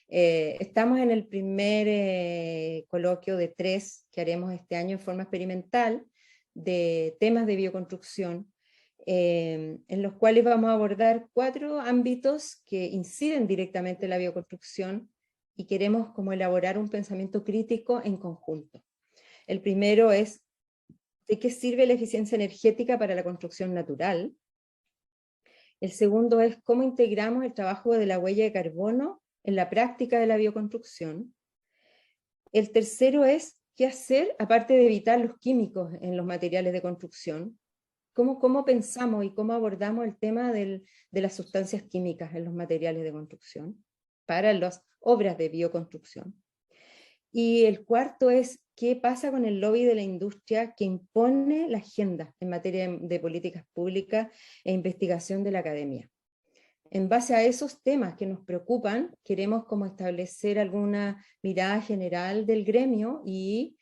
Estamos en el primer coloquio de 3 que haremos este año en forma experimental de temas de bioconstrucción, en los cuales vamos a abordar 4 ámbitos que inciden directamente en la bioconstrucción y queremos como elaborar un pensamiento crítico en conjunto. El primero es ¿de qué sirve la eficiencia energética para la construcción natural? El segundo es cómo integramos el trabajo de la huella de carbono en la práctica de la bioconstrucción. El tercero es qué hacer, aparte de evitar los químicos en los materiales de construcción. ¿Cómo pensamos y cómo abordamos el tema de las sustancias químicas en los materiales de construcción para las obras de bioconstrucción? Y el cuarto es qué pasa con el lobby de la industria que impone la agenda en materia de políticas públicas e investigación de la academia. En base a esos temas que nos preocupan, queremos como establecer alguna mirada general del gremio y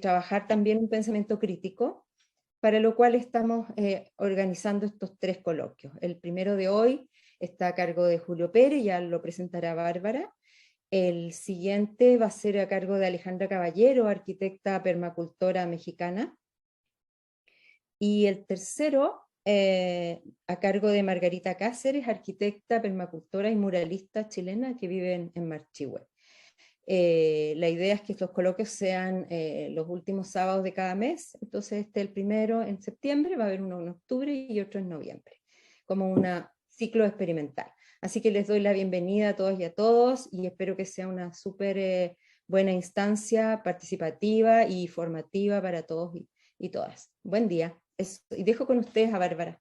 trabajar también un pensamiento crítico, para lo cual estamos organizando estos 3 coloquios. El primero de hoy está a cargo de Julio Pérez, ya lo presentará Bárbara. El siguiente va a ser a cargo de Alejandra Caballero, arquitecta permacultora mexicana. Y el tercero, a cargo de Margarita Cáceres, arquitecta permacultora y muralista chilena que vive en Marchihue. La idea es que estos coloquios sean los últimos sábados de cada mes, entonces el primero en septiembre, va a haber uno en octubre y otro en noviembre, como un ciclo experimental. Así que les doy la bienvenida a todos y a todos, y espero que sea una súper buena instancia participativa y formativa para todos y todas. Buen día. Y dejo con ustedes a Bárbara,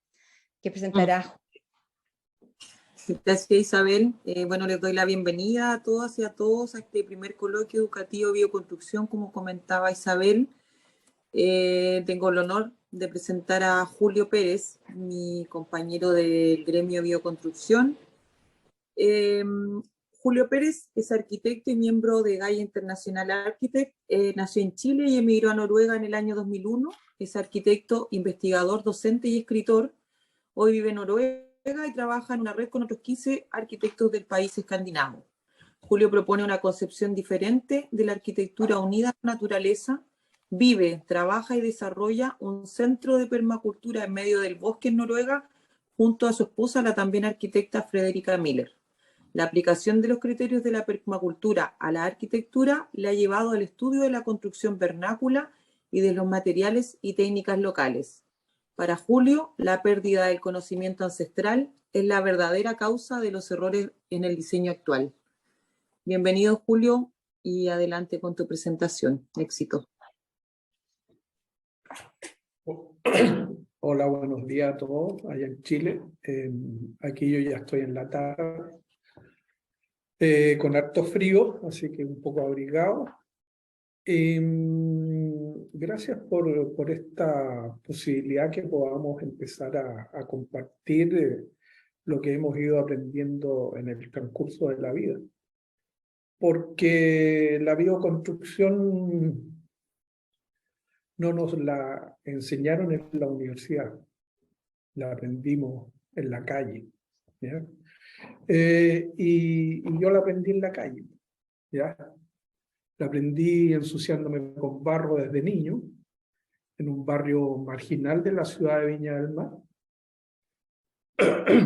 que presentará. Gracias, Isabel. Bueno, les doy la bienvenida a todas y a todos a este primer coloquio educativo bioconstrucción, como comentaba Isabel. Tengo el honor de presentar a Julio Pérez, mi compañero del gremio bioconstrucción. Julio Pérez es arquitecto y miembro de Gaia International Architect. Nació en Chile y emigró a Noruega en el año 2001. Es arquitecto, investigador, docente y escritor. Hoy vive en Noruega y trabaja en una red con otros 15 arquitectos del país escandinavo. Julio propone una concepción diferente de la arquitectura unida a la naturaleza. Vive, trabaja y desarrolla un centro de permacultura en medio del bosque en Noruega junto a su esposa, la también arquitecta Frederica Miller. La aplicación de los criterios de la permacultura a la arquitectura le ha llevado al estudio de la construcción vernácula y de los materiales y técnicas locales. Para Julio, la pérdida del conocimiento ancestral es la verdadera causa de los errores en el diseño actual. Bienvenido, Julio, y adelante con tu presentación. Éxito. Hola, buenos días a todos allá en Chile. Aquí yo ya estoy en la tarde, con harto frío, así que un poco abrigado. Gracias por esta posibilidad que podamos empezar a compartir lo que hemos ido aprendiendo en el transcurso de la vida. Porque la bioconstrucción no nos la enseñaron en la universidad, la aprendimos en la calle, ¿ya? Y yo la aprendí en la calle, ¿ya? La aprendí ensuciándome con barro desde niño, en un barrio marginal de la ciudad de Viña del Mar,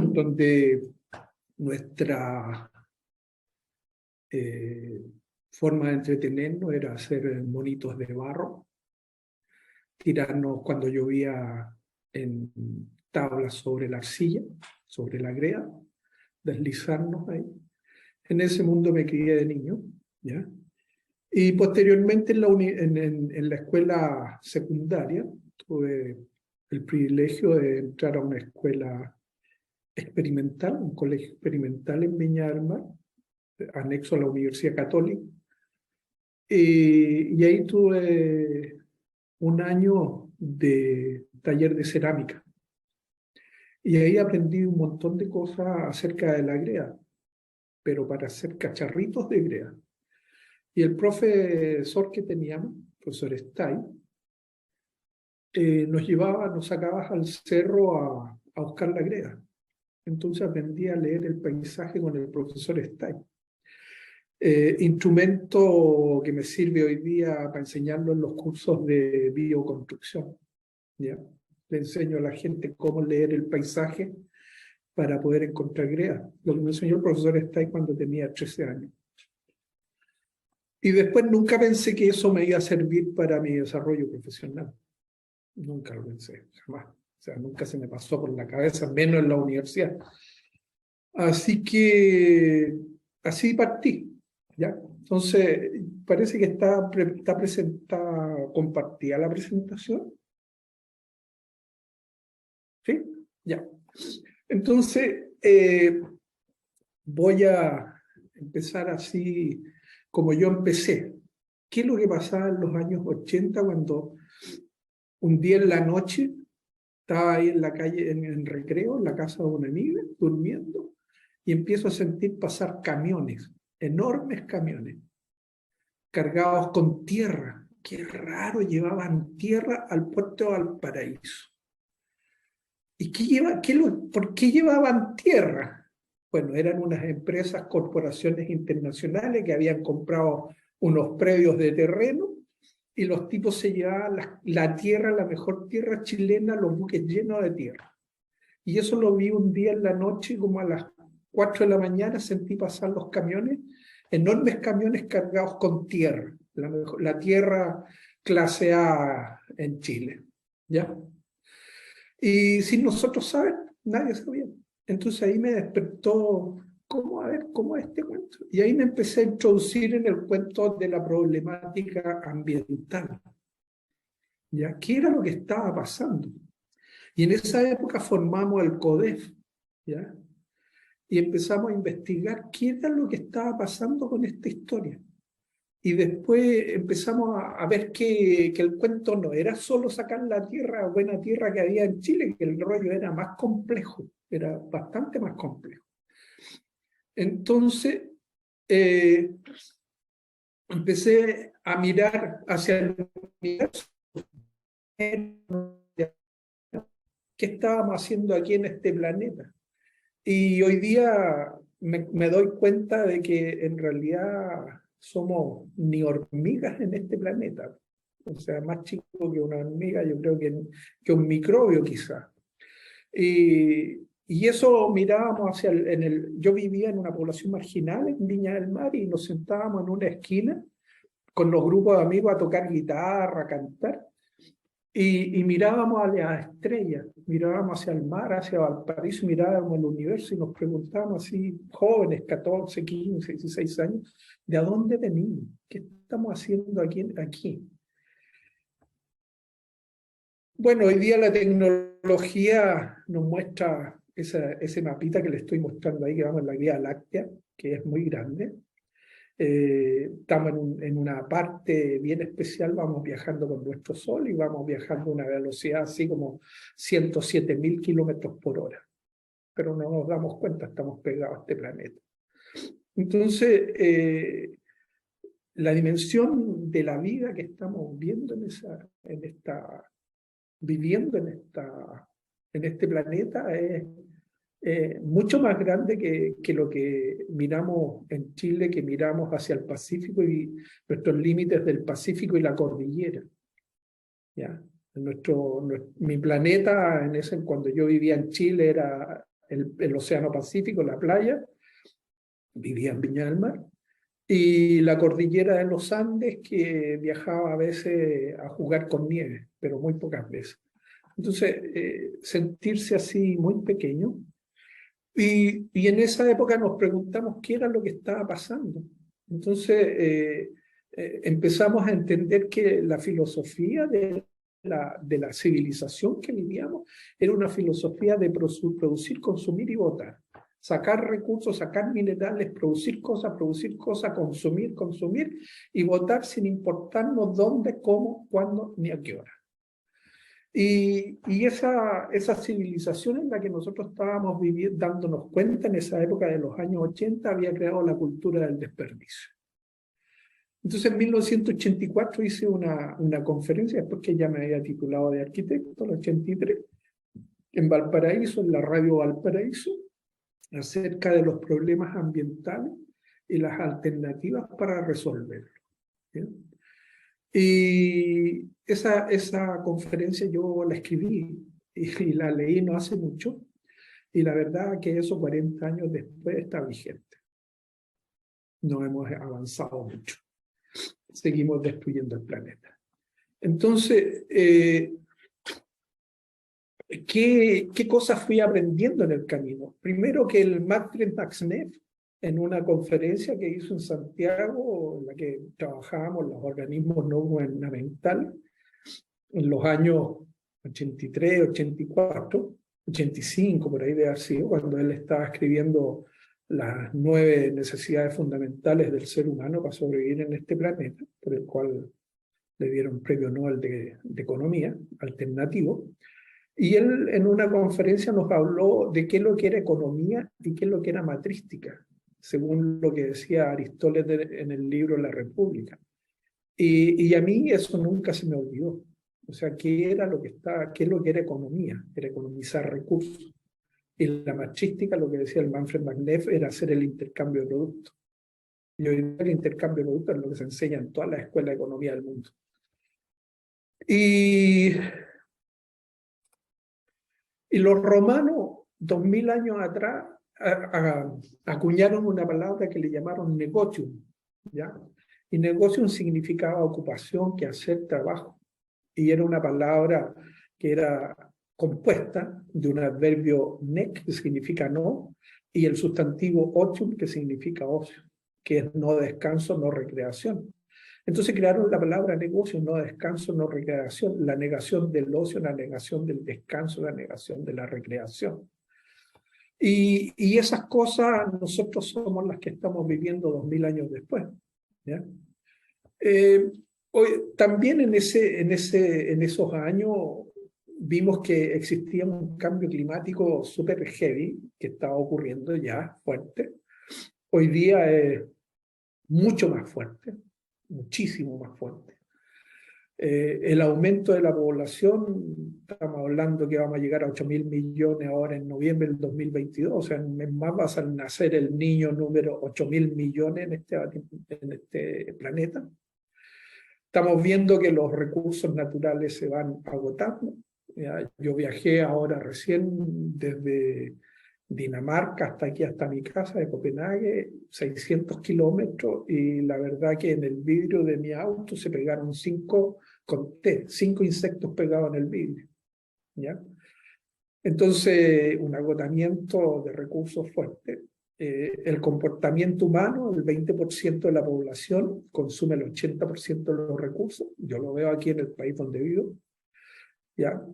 donde nuestra forma de entretenernos era hacer monitos de barro, tirarnos cuando llovía en tablas sobre la arcilla, sobre la greda, deslizarnos ahí. En ese mundo me crié de niño, ¿ya? Y posteriormente en la escuela secundaria tuve el privilegio de entrar a una escuela experimental, un colegio experimental en Viña del Mar, anexo a la Universidad Católica. Y ahí tuve un año de taller de cerámica. Y ahí aprendí un montón de cosas acerca de la greda, pero para hacer cacharritos de greda. Y el profesor que teníamos, profesor Stay, nos sacaba al cerro a buscar la greda. Entonces aprendí a leer el paisaje con el profesor Stay. instrumento que me sirve hoy día para enseñarlo en los cursos de bioconstrucción. ¿Ya? Le enseño a la gente cómo leer el paisaje para poder encontrar greda. Lo que me enseñó el profesor Stay cuando tenía 13 años. Y después nunca pensé que eso me iba a servir para mi desarrollo profesional. Nunca lo pensé, jamás. O sea, nunca se me pasó por la cabeza, menos en la universidad. Así que así partí. ¿Ya? Entonces, parece que está presentada, compartida la presentación. ¿Sí? Ya. Entonces, voy a empezar así como yo empecé. ¿Qué es lo que pasaba en los años 80 cuando un día en la noche estaba ahí en la calle, en recreo, en la casa de una amiga, durmiendo, y empiezo a sentir pasar camiones, enormes camiones, cargados con tierra? Qué raro, llevaban tierra al puerto de Valparaíso. ¿Y por qué llevaban tierra? Bueno, eran unas empresas, corporaciones internacionales que habían comprado unos predios de terreno y los tipos se llevaban la tierra, la mejor tierra chilena, los buques llenos de tierra. Y eso lo vi un día en la noche, como a las 4 de la mañana, sentí pasar los camiones, enormes camiones cargados con tierra, la tierra clase A en Chile. ¿Ya? Y sin nosotros saber, nadie sabía. Entonces ahí me despertó, a ver, ¿cómo es este cuento? Y ahí me empecé a introducir en el cuento de la problemática ambiental. ¿Ya? ¿Qué era lo que estaba pasando? Y en esa época formamos el CODEF, ¿ya? Y empezamos a investigar qué era lo que estaba pasando con esta historia. Y después empezamos a ver que el cuento no era solo sacar la tierra, buena tierra que había en Chile, que el rollo era más complejo, era bastante más complejo. Entonces, empecé a mirar hacia el universo. ¿Qué estábamos haciendo aquí en este planeta? Y hoy día me doy cuenta de que en realidad somos ni hormigas en este planeta. O sea, más chico que una hormiga, yo creo que un microbio quizá. Y eso mirábamos hacia yo vivía en una población marginal en Viña del Mar y nos sentábamos en una esquina con los grupos de amigos a tocar guitarra, a cantar. Y mirábamos a las estrellas, mirábamos hacia el mar, hacia Valparaíso, mirábamos el universo y nos preguntábamos así, jóvenes, 14, 15, 16 años, ¿de dónde venimos? ¿Qué estamos haciendo aquí? Bueno, hoy día la tecnología nos muestra ese mapita que le estoy mostrando ahí, que vamos en la Vía Láctea, que es muy grande. Estamos en una parte bien especial, vamos viajando con nuestro Sol y vamos viajando a una velocidad así como 107.000 kilómetros por hora. Pero no nos damos cuenta, estamos pegados a este planeta. Entonces, la dimensión de la vida que estamos viendo viviendo en este planeta es mucho más grande que lo que miramos en Chile, que miramos hacia el Pacífico y nuestros límites del Pacífico y la cordillera. ¿Ya? Mi planeta, cuando yo vivía en Chile, era el Océano Pacífico, la playa, vivía en Viña del Mar, y la cordillera de los Andes, que viajaba a veces a jugar con nieve, pero muy pocas veces. Entonces, sentirse así muy pequeño. Y en esa época nos preguntamos qué era lo que estaba pasando. Entonces empezamos a entender que la filosofía de la civilización que vivíamos era una filosofía de producir, consumir y votar. Sacar recursos, sacar minerales, producir cosas, consumir y votar sin importarnos dónde, cómo, cuándo ni a qué hora. Y esa civilización en la que nosotros estábamos viviendo, dándonos cuenta en esa época de los años 80, había creado la cultura del desperdicio. Entonces en 1984 hice una conferencia, después que ya me había titulado de arquitecto, en el 83, en Valparaíso, en la radio Valparaíso, acerca de los problemas ambientales y las alternativas para resolverlo. ¿Bien? Y esa conferencia yo la escribí y la leí no hace mucho, y la verdad que eso 40 años después está vigente. No hemos avanzado mucho. Seguimos destruyendo el planeta. Entonces, ¿qué cosas fui aprendiendo en el camino? Primero que el Manfred Max Neff, en una conferencia que hizo en Santiago, en la que trabajábamos los organismos no gubernamentales, en los años 83, 84, 85, por ahí de haber sido, cuando él estaba escribiendo las 9 necesidades fundamentales del ser humano para sobrevivir en este planeta, por el cual le dieron premio Nobel de Economía, alternativo. Y él en una conferencia nos habló de qué es lo que era economía y qué es lo que era matrística, según lo que decía Aristóteles en el libro La República. Y a mí eso nunca se me olvidó. O sea, qué era lo que estaba, qué es lo que era economía, era economizar recursos. Y la matrística, lo que decía el Manfred Max Neff, era hacer el intercambio de productos. Y hoy el intercambio de productos es lo que se enseña en todas las escuelas de economía del mundo. Y los romanos, 2000 años atrás, acuñaron una palabra que le llamaron negotium, ¿ya? Y negotium significaba ocupación, quehacer, trabajo. Y era una palabra que era compuesta de un adverbio nec, que significa no, y el sustantivo otium, que significa ocio, que es no descanso, no recreación. Entonces crearon la palabra negocio, no descanso, no recreación, la negación del ocio, la negación del descanso, la negación de la recreación. Y esas cosas nosotros somos las que estamos viviendo 2000 años después. ¿Ya? También en esos años vimos que existía un cambio climático súper heavy que estaba ocurriendo ya fuerte. Hoy día es mucho más fuerte, muchísimo más fuerte. El aumento de la población, estamos hablando que vamos a llegar a 8.000 millones ahora en noviembre del 2022, o sea, en un mes más va a nacer el niño número 8.000 millones en este planeta. Estamos viendo que los recursos naturales se van agotando. Yo viajé ahora recién desde Dinamarca hasta aquí, hasta mi casa de Copenhague, 600 kilómetros, y la verdad que en el vidrio de mi auto se pegaron 5 insectos pegados en el vidrio. ¿Ya? Entonces, un agotamiento de recursos fuerte. El comportamiento humano, el 20% de la población consume el 80% de los recursos. Yo lo veo aquí en el país donde vivo. ¿Ya?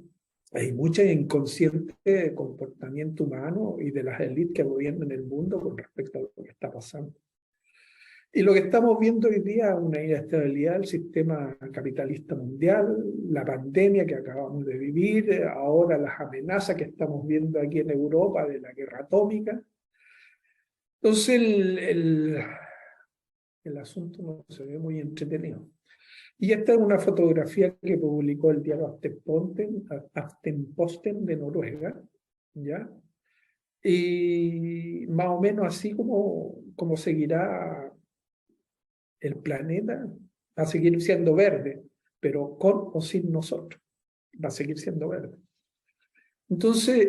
Hay mucho inconsciente comportamiento humano y de las élites que gobiernan el mundo con respecto a lo que está pasando. Y lo que estamos viendo hoy día es una inestabilidad del sistema capitalista mundial, la pandemia que acabamos de vivir, ahora las amenazas que estamos viendo aquí en Europa de la guerra atómica. Entonces el asunto no se ve muy entretenido. Y esta es una fotografía que publicó el diario Aftenposten de Noruega, ¿ya? Y más o menos así como seguirá el planeta, va a seguir siendo verde, pero con o sin nosotros, va a seguir siendo verde. Entonces,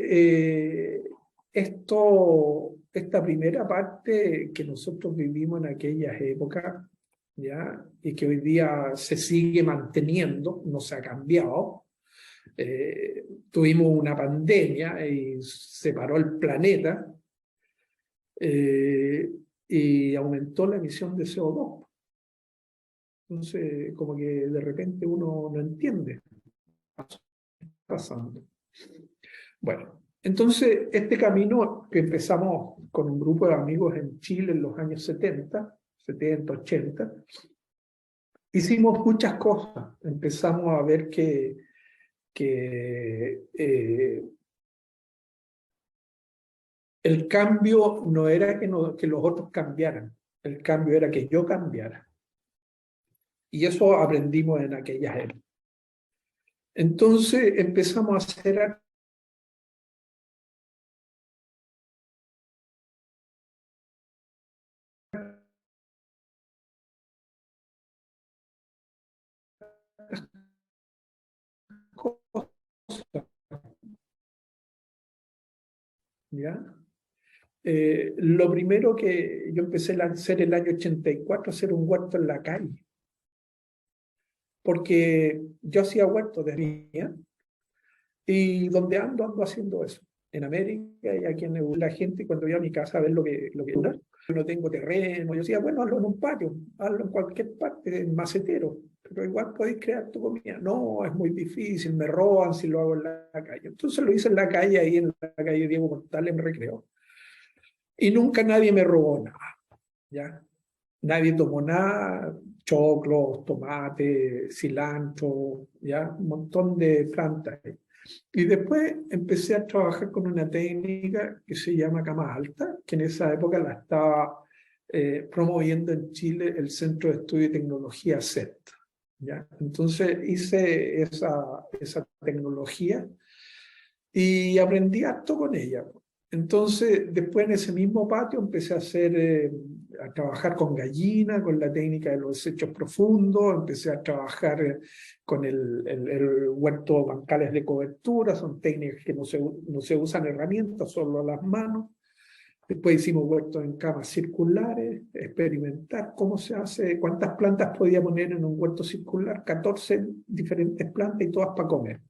esta primera parte que nosotros vivimos en aquellas épocas, ¿ya? Y que hoy día se sigue manteniendo, no se ha cambiado. Tuvimos una pandemia y se paró el planeta y aumentó la emisión de CO2. Entonces, como que de repente uno no entiende qué está pasando. Bueno, entonces este camino que empezamos con un grupo de amigos en Chile en los años 70, 80, hicimos muchas cosas. Empezamos a ver que el cambio no era que los otros cambiaran, el cambio era que yo cambiara. Y eso aprendimos en aquellas épocas. Entonces empezamos a hacer cosas, ¿ya? Lo primero que yo empecé a hacer el año 84, hacer un huerto en la calle, porque yo hacía huerto de niña, y donde ando haciendo eso. En América y aquí en Europa, la gente cuando iba a mi casa a ver lo que dura, yo no tengo terreno, yo decía, bueno, hazlo en un patio, hazlo en cualquier parte, en macetero, pero igual podéis crear tu comida. No, es muy difícil, me roban si lo hago en la calle. Entonces lo hice en la calle, ahí en la calle Diego Portales, en Recreo. Y nunca nadie me robó nada, ¿ya? Nadie tomó nada, choclos, tomate, cilantro, ¿ya? Un montón de plantas. Y después empecé a trabajar con una técnica que se llama cama alta, que en esa época la estaba promoviendo en Chile el Centro de Estudio y Tecnología CET, ¿ya? Entonces hice esa tecnología y aprendí harto con ella. Entonces, después en ese mismo patio empecé a trabajar con gallina, con la técnica de los desechos profundos, empecé a trabajar con el huerto bancales de cobertura, son técnicas que no se usan herramientas, solo las manos. Después hicimos huertos en camas circulares, experimentar cómo se hace, cuántas plantas podía poner en un huerto circular, 14 diferentes plantas y todas para comer.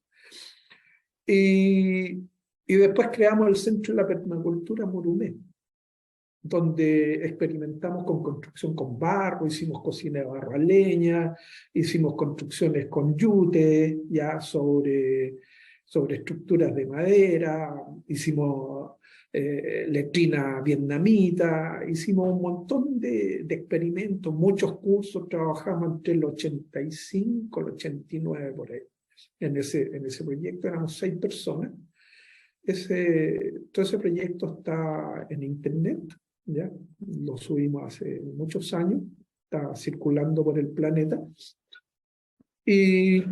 Y después creamos el Centro de la Permacultura Murumé, donde experimentamos con construcción con barro, hicimos cocina de barro a leña, hicimos construcciones con yute, ya sobre estructuras de madera, hicimos letrina vietnamita, hicimos un montón de experimentos, muchos cursos, trabajamos entre el 85 y el 89 por ahí. En ese proyecto éramos 6 personas. Todo ese proyecto está en internet, ¿ya? Lo subimos hace muchos años, está circulando por el planeta. Y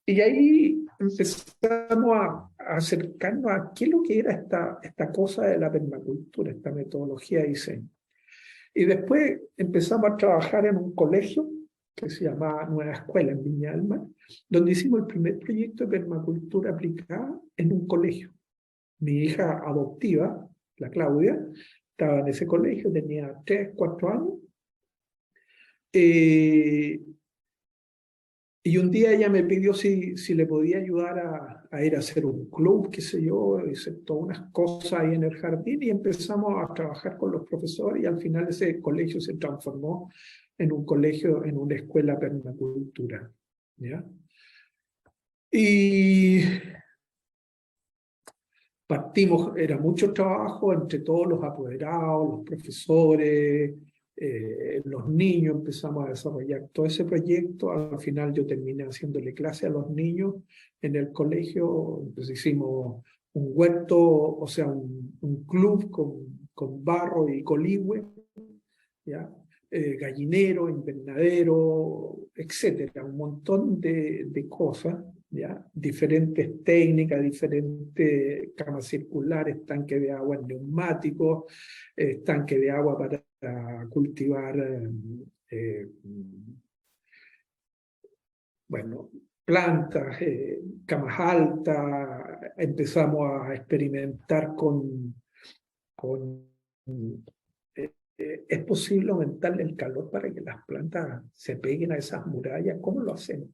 ahí empezamos a acercarnos a qué es lo que era esta cosa de la permacultura, esta metodología de diseño. Y después empezamos a trabajar en un colegio que se llamaba Nueva Escuela en Viña del Mar, donde hicimos el primer proyecto de permacultura aplicada en un colegio. Mi hija adoptiva, la Claudia, estaba en ese colegio, tenía 3, 4 años. Y un día ella me pidió si le podía ayudar a ir a hacer un club, qué sé yo, hice todas unas cosas ahí en el jardín y empezamos a trabajar con los profesores y al final ese colegio se transformó en un colegio, en una escuela permacultura, ¿ya? Y partimos, era mucho trabajo entre todos los apoderados, los profesores, los niños, empezamos a desarrollar todo ese proyecto. Al final yo terminé haciéndole clase a los niños en el colegio, entonces hicimos un huerto, o sea, un club con barro y coligüe, ¿ya? Gallinero, invernadero, etcétera, un montón de cosas, ¿ya? Diferentes técnicas, diferentes camas circulares, tanque de agua neumáticos, tanque de agua para cultivar, bueno, plantas, camas altas, empezamos a experimentar con ¿es posible aumentar el calor para que las plantas se peguen a esas murallas? ¿Cómo lo hacemos?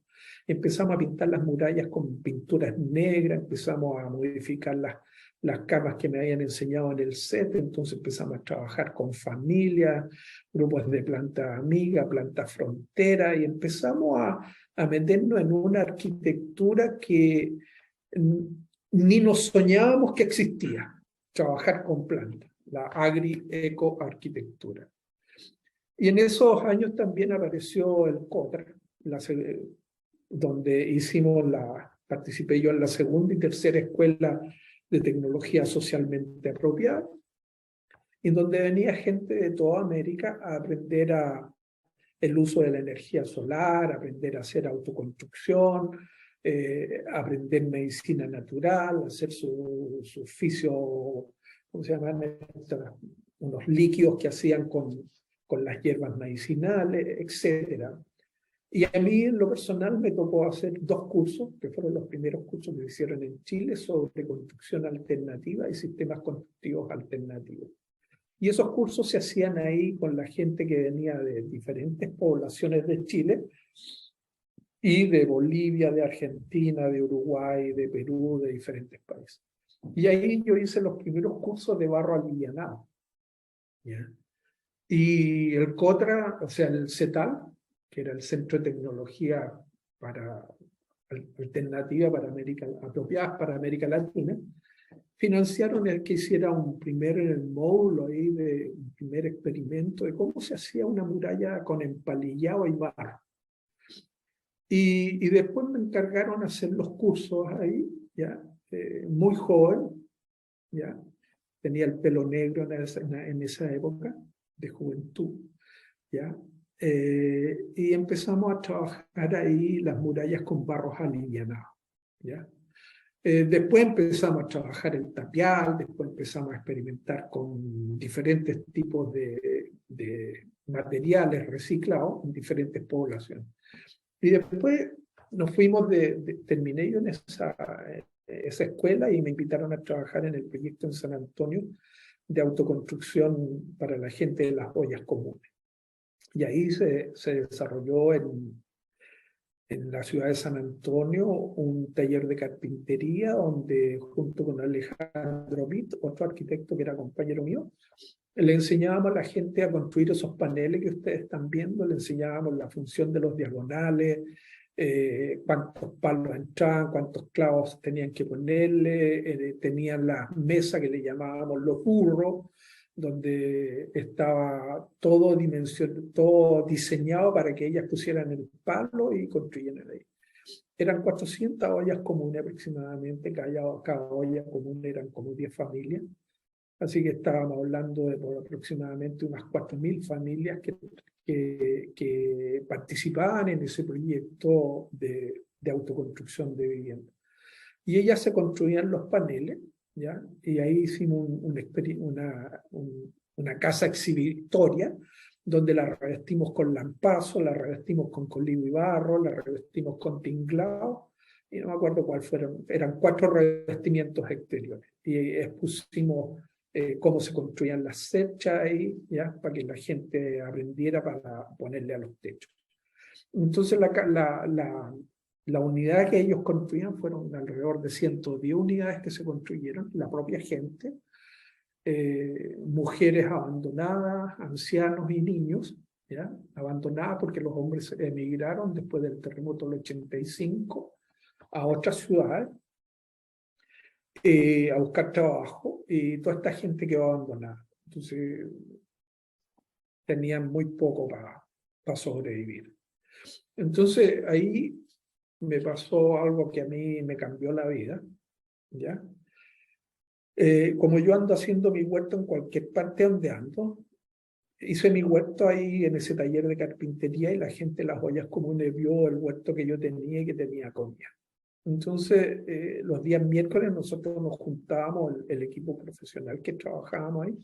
Empezamos a pintar las murallas con pinturas negras, empezamos a modificar las camas que me habían enseñado en el set, entonces empezamos a trabajar con familias, grupos de plantas amigas, plantas frontera, y empezamos a meternos en una arquitectura que ni nos soñábamos que existía, trabajar con plantas, la agri-eco-arquitectura. Y en esos años también apareció el COTRA, donde participé yo en la segunda y tercera escuela de tecnología socialmente apropiada, y donde venía gente de toda América a aprender el uso de la energía solar, aprender a hacer autoconstrucción, aprender medicina natural, hacer su oficio, ¿cómo se llaman? Unos líquidos que hacían con las hierbas medicinales, etc. Y a mí, en lo personal, me tocó hacer 2 cursos, que fueron los primeros cursos que se hicieron en Chile, sobre construcción alternativa y sistemas constructivos alternativos. Y esos cursos se hacían ahí con la gente que venía de diferentes poblaciones de Chile, y de Bolivia, de Argentina, de Uruguay, de Perú, de diferentes países. Y ahí yo hice los primeros cursos de barro alivianado, ¿ya? Y el COTRA, o sea, el CETAL, que era el Centro de Tecnología para, Alternativa para apropiadas para América Latina, financiaron el que hiciera un primer módulo ahí, un primer experimento de cómo se hacía una muralla con empalillado y barro. Y después me encargaron hacer los cursos ahí, ya, muy joven, ya, tenía el pelo negro en esa época de juventud, ya, y empezamos a trabajar ahí las murallas con barros alivianados, ya. Después empezamos a trabajar el tapial, después empezamos a experimentar con diferentes tipos de materiales reciclados en diferentes poblaciones. Y después nos fuimos terminé yo en esa escuela y me invitaron a trabajar en el proyecto en San Antonio de autoconstrucción para la gente de las ollas comunes. Y ahí se desarrolló en la ciudad de San Antonio un taller de carpintería donde junto con Alejandro Witt, otro arquitecto que era compañero mío, le enseñábamos a la gente a construir esos paneles que ustedes están viendo, le enseñábamos la función de los diagonales, cuántos palos entraban, cuántos clavos tenían que ponerle, tenían la mesa que le llamábamos los burros, donde estaba todo diseñado para que ellas pusieran el palo y construyeran ahí. Eran 400 ollas comunes aproximadamente, cada olla común eran como 10 familias. Así que estábamos hablando de por aproximadamente unas 4.000 familias que participaban en ese proyecto de autoconstrucción de vivienda. Y ellas se construían los paneles, ¿ya? Y ahí hicimos una casa exhibitoria donde la revestimos con lampazo, la revestimos con colivo y barro, la revestimos con tinglado, y no me acuerdo cuál fueron, eran 4 revestimientos exteriores. Y expusimos cómo se construían las cerchas ahí, ¿ya? Para que la gente aprendiera para ponerle a los techos. Entonces la unidad que ellos construían fueron alrededor de 110 unidades que se construyeron, la propia gente, mujeres abandonadas, ancianos y niños, ¿ya? Abandonadas porque los hombres emigraron después del terremoto del 85 a otras ciudades, a buscar trabajo, y toda esta gente quedó abandonada. Entonces tenían muy poco para sobrevivir. Entonces ahí me pasó algo que a mí me cambió la vida, ¿ya? Como yo ando haciendo mi huerto en cualquier parte donde ando, hice mi huerto ahí en ese taller de carpintería y la gente de las ollas comunes vio el huerto que yo tenía y que tenía comida. Entonces, los días miércoles nosotros nos juntábamos, el equipo profesional que trabajábamos ahí,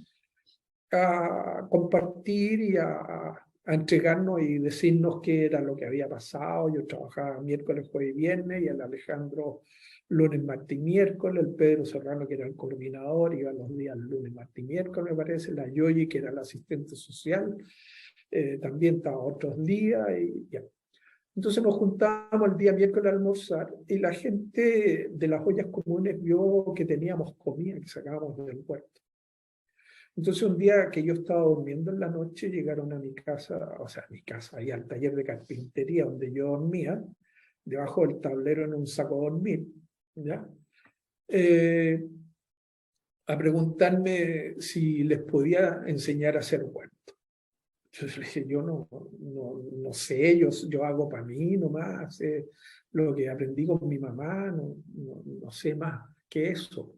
a compartir y a entregarnos y decirnos qué era lo que había pasado. Yo trabajaba miércoles, jueves y viernes, y el Alejandro lunes, martes y miércoles, el Pedro Serrano, que era el coordinador, iba los días lunes, martes y miércoles, me parece, la Yoyi, que era la asistente social, también estaba otros días, y ya. Entonces nos juntábamos el día miércoles a almorzar y la gente de las ollas comunes vio que teníamos comida que sacábamos del huerto. Entonces un día que yo estaba durmiendo en la noche, llegaron a mi casa, o sea, a mi casa, ahí al taller de carpintería donde yo dormía, debajo del tablero en un saco de dormir, ¿ya? A preguntarme si les podía enseñar a hacer huerto. Entonces le dije, yo no sé, yo hago para mí nomás, lo que aprendí con mi mamá, no sé más que eso.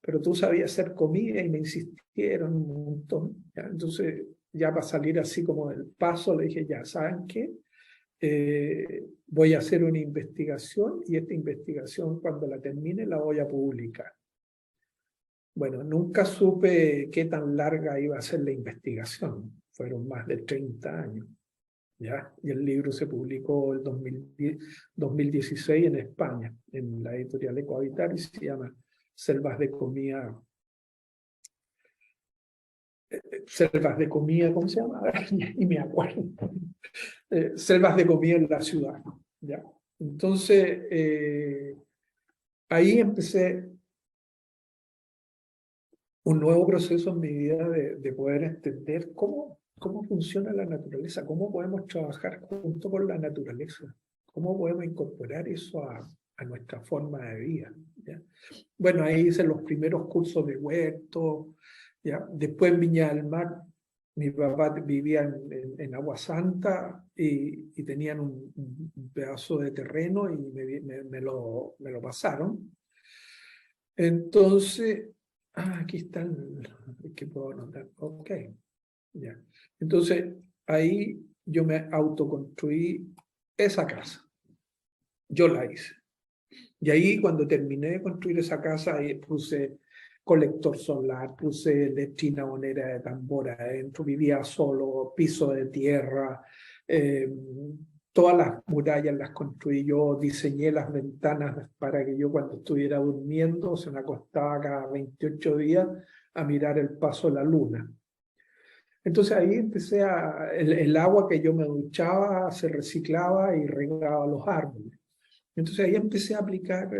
Pero tú sabías hacer comida y me insistieron un montón, ¿ya? Entonces, ya para salir así como del paso, le dije, ya, ¿saben qué? Voy a hacer una investigación y esta investigación cuando la termine la voy a publicar. Bueno, nunca supe qué tan larga iba a ser la investigación. Fueron más de 30 años. ¿ya? Y el libro se publicó en 2016 en España, en la editorial Ecohabitat, y se llama Selvas de Comida. Selvas de Comida, ¿cómo se llama? Y me acuerdo. Selvas de Comida en la ciudad, ¿ya? Entonces, ahí empecé un nuevo proceso en mi vida de poder entender cómo funciona la naturaleza, cómo podemos trabajar junto con la naturaleza, cómo podemos incorporar eso a nuestra forma de vida, ¿ya? Bueno, ahí hice los primeros cursos de huerto, ¿ya? Después en Viña del Mar, mi papá vivía en Agua Santa y tenían un pedazo de terreno y me lo pasaron. Entonces, aquí está que puedo anotar. Ok, ya. Entonces, ahí yo me autoconstruí esa casa. Yo la hice. Y ahí cuando terminé de construir esa casa, ahí puse colector solar, puse letrina bonera de tambor adentro, vivía solo, piso de tierra, todas las murallas las construí yo, diseñé las ventanas para que yo cuando estuviera durmiendo se me acostaba cada 28 días a mirar el paso de la luna. Entonces ahí empecé el agua que yo me duchaba se reciclaba y regaba los árboles. Entonces ahí empecé a aplicar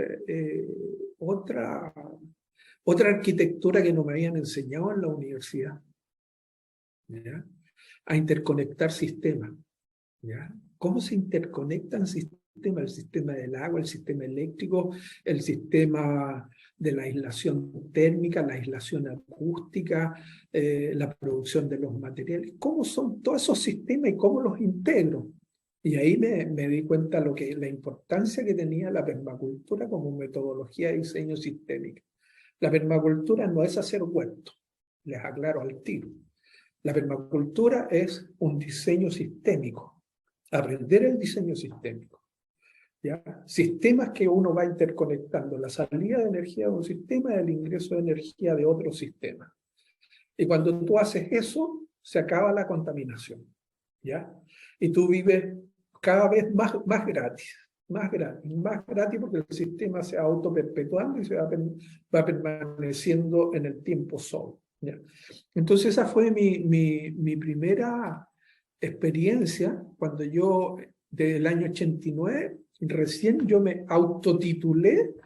otra arquitectura que no me habían enseñado en la universidad, ¿ya? A interconectar sistemas, ¿ya? ¿Cómo se interconectan sistemas? El sistema del agua, el sistema eléctrico, el sistema de la aislación térmica, la aislación acústica, la producción de los materiales. ¿Cómo son todos esos sistemas y cómo los integro? Y ahí me di cuenta la importancia que tenía la permacultura como metodología de diseño sistémico. La permacultura no es hacer huertos, les aclaro al tiro. La permacultura es un diseño sistémico, aprender el diseño sistémico, ¿ya? Sistemas que uno va interconectando, la salida de energía de un sistema y el ingreso de energía de otro sistema. Y cuando tú haces eso, se acaba la contaminación, ¿ya? Y tú vives cada vez más gratis, más gratis porque el sistema se va autoperpetuando y se va permaneciendo en el tiempo solo, ¿ya? Entonces esa fue mi primera experiencia cuando yo, desde el año 89, recién yo me autotitulé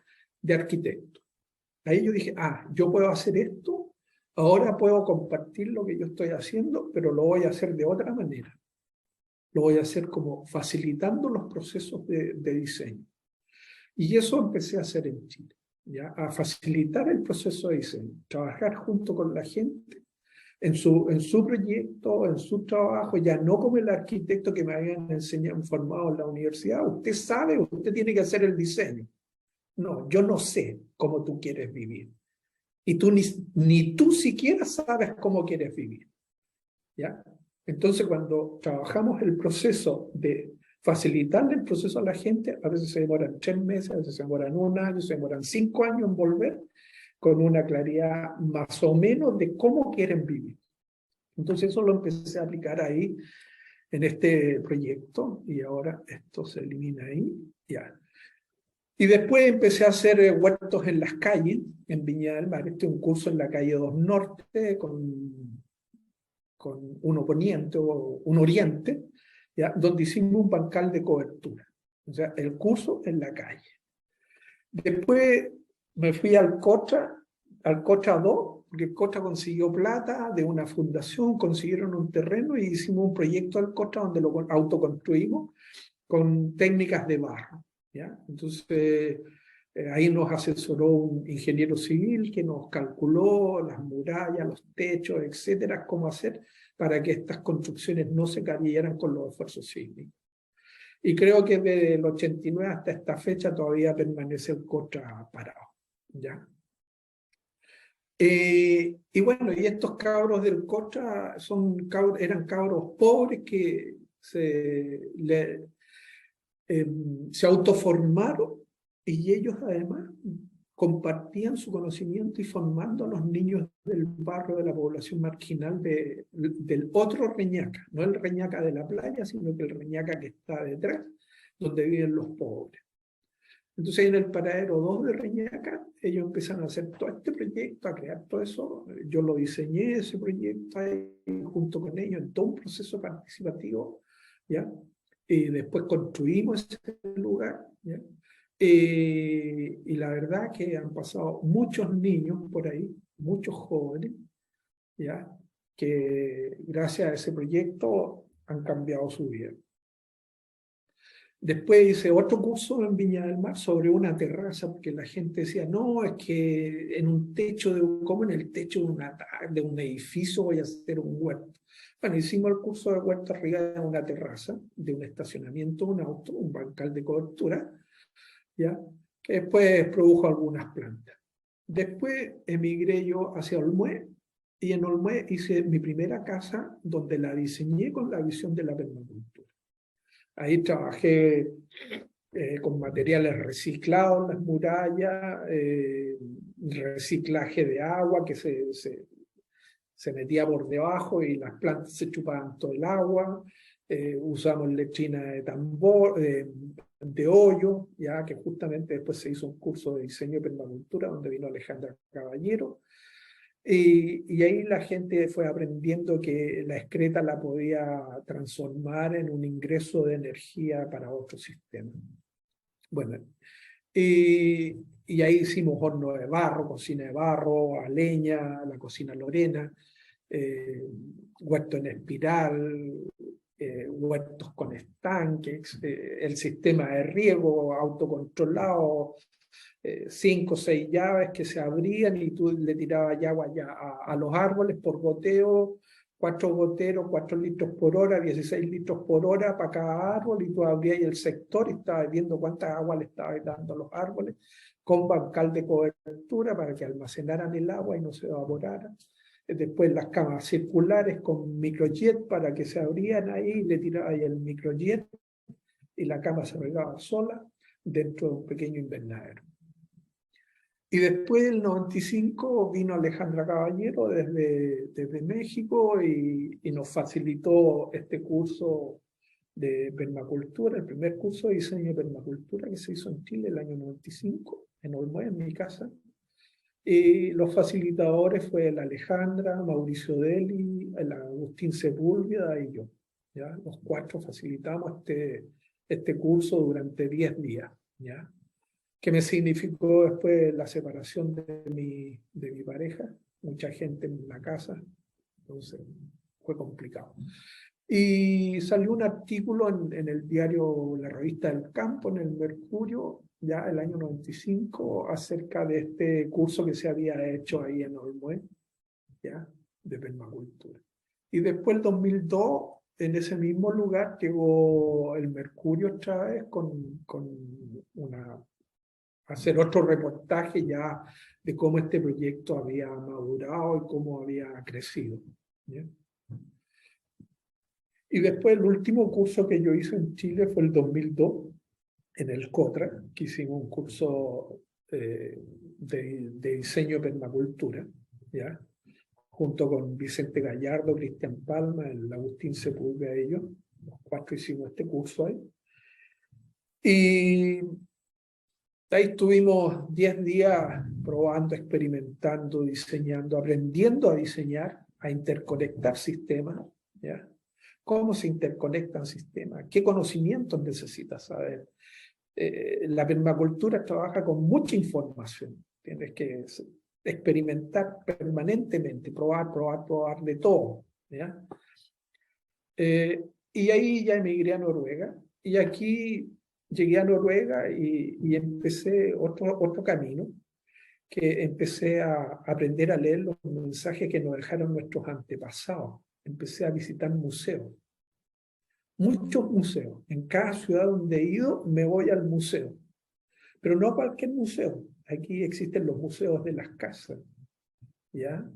de arquitecto. Ahí yo dije, yo puedo hacer esto, ahora puedo compartir lo que yo estoy haciendo, pero lo voy a hacer de otra manera. Lo voy a hacer como facilitando los procesos de diseño. Y eso empecé a hacer en Chile, ¿ya? A facilitar el proceso de diseño, trabajar junto con la gente en su proyecto, en su trabajo, ya no como el arquitecto que me habían enseñado, formado en la universidad. Usted sabe, usted tiene que hacer el diseño. No, yo no sé cómo tú quieres vivir. Y tú ni tú siquiera sabes cómo quieres vivir, ¿ya? Entonces, cuando trabajamos el proceso de facilitarle el proceso a la gente, a veces se demoran 3 meses, a veces se demoran 1 año, se demoran 5 años en volver, con una claridad más o menos de cómo quieren vivir. Entonces eso lo empecé a aplicar ahí, en este proyecto, y ahora esto se elimina ahí, ya. Y después empecé a hacer huertos en las calles, en Viña del Mar. Un curso en la calle 2 Norte, con un poniente o un oriente, ¿ya? Donde hicimos un bancal de cobertura. O sea, el curso en la calle. Después me fui al COTRA 2, porque el COTRA consiguió plata de una fundación, consiguieron un terreno y hicimos un proyecto al COTRA donde lo autoconstruimos con técnicas de barro, ¿ya? Entonces, ahí nos asesoró un ingeniero civil que nos calculó las murallas, los techos, etcétera, cómo hacer para que estas construcciones no se cayeran con los esfuerzos sísmicos. Y creo que desde el 89 hasta esta fecha todavía permanece el COTRA parado, ¿ya? Y bueno, y estos cabros del COTRA eran cabros pobres que se autoformaron, y ellos además compartían su conocimiento y formando a los niños del barrio de la población marginal del otro Reñaca, no el Reñaca de la playa, sino que el Reñaca que está detrás, donde viven los pobres. Entonces en el paradero 2 de Reñaca, ellos empiezan a hacer todo este proyecto, a crear todo eso. Yo lo diseñé, ese proyecto, ahí, junto con ellos, en todo un proceso participativo, ¿ya? Y después construimos ese lugar, ¿ya? Y la verdad que han pasado muchos niños por ahí, muchos jóvenes, ¿ya? Que gracias a ese proyecto han cambiado su vida. Después hice otro curso en Viña del Mar sobre una terraza, porque la gente decía, no, es que en un techo, como en el techo de un edificio voy a hacer un huerto. Bueno, hicimos el curso de huerto arriba de una terraza, de un estacionamiento, un auto, un bancal de cobertura, ¿ya? Que después produjo algunas plantas. Después emigré yo hacia Olmué, y en Olmué hice mi primera casa, donde la diseñé con la visión de la permacultura. Ahí trabajé con materiales reciclados en las murallas, reciclaje de agua que se metía por debajo y las plantas se chupaban todo el agua. Usamos letrina de tambor, de hoyo, ya que justamente después se hizo un curso de diseño de permacultura donde vino Alejandra Caballero. Y ahí la gente fue aprendiendo que la excreta la podía transformar en un ingreso de energía para otro sistema. Bueno, y ahí hicimos horno de barro, cocina de barro, a leña, la cocina Lorena, huerto en espiral, huertos con estanques, el sistema de riego autocontrolado, 5 o 6 llaves que se abrían y tú le tirabas agua a los árboles por goteo, 4 goteros, 4 litros por hora, 16 litros por hora para cada árbol, y tú abrías el sector y estabas viendo cuánta agua le estabas dando a los árboles, con bancal de cobertura para que almacenaran el agua y no se evaporara. Después las camas circulares con microjet para que se abrían ahí, le tirabas el microjet y la cama se regaba sola dentro de un pequeño invernadero. Y después del 95 vino Alejandra Caballero desde México y nos facilitó este curso de permacultura, el primer curso de diseño de permacultura que se hizo en Chile el año 95, en Olmué, en mi casa. Y los facilitadores fue la Alejandra, Mauricio Deli, el Agustín Sepúlveda y yo. ¿Ya? Los 4 facilitamos este curso durante 10 días. ¿Ya? Que me significó después la separación de mi pareja, mucha gente en la casa, entonces fue complicado. Y salió un artículo en el diario, la revista del Campo, en el Mercurio, ya el año 95, acerca de este curso que se había hecho ahí en Olmué, ya, de permacultura. Y después, el 2002, en ese mismo lugar, llegó el Mercurio otra vez con hacer otro reportaje ya de cómo este proyecto había madurado y cómo había crecido. ¿Bien? Y después el último curso que yo hice en Chile fue el 2002, en el COTRA, que hicimos un curso de diseño de permacultura, ¿ya? Junto con Vicente Gallardo, Cristian Palma, el Agustín Sepúlveda, ellos, los 4 hicimos este curso ahí. Y ahí estuvimos 10 días probando, experimentando, diseñando, aprendiendo a diseñar, a interconectar sistemas, ¿ya? ¿Cómo se interconectan sistemas? ¿Qué conocimientos necesitas saber? La permacultura trabaja con mucha información. Tienes que experimentar permanentemente, probar de todo, ¿ya? Y ahí ya emigré a Noruega, y aquí llegué a Noruega y empecé otro camino, que empecé a aprender a leer los mensajes que nos dejaron nuestros antepasados. Empecé a visitar museos, muchos museos. En cada ciudad donde he ido me voy al museo, pero no a cualquier museo. Aquí existen los museos de las casas, ¿ya?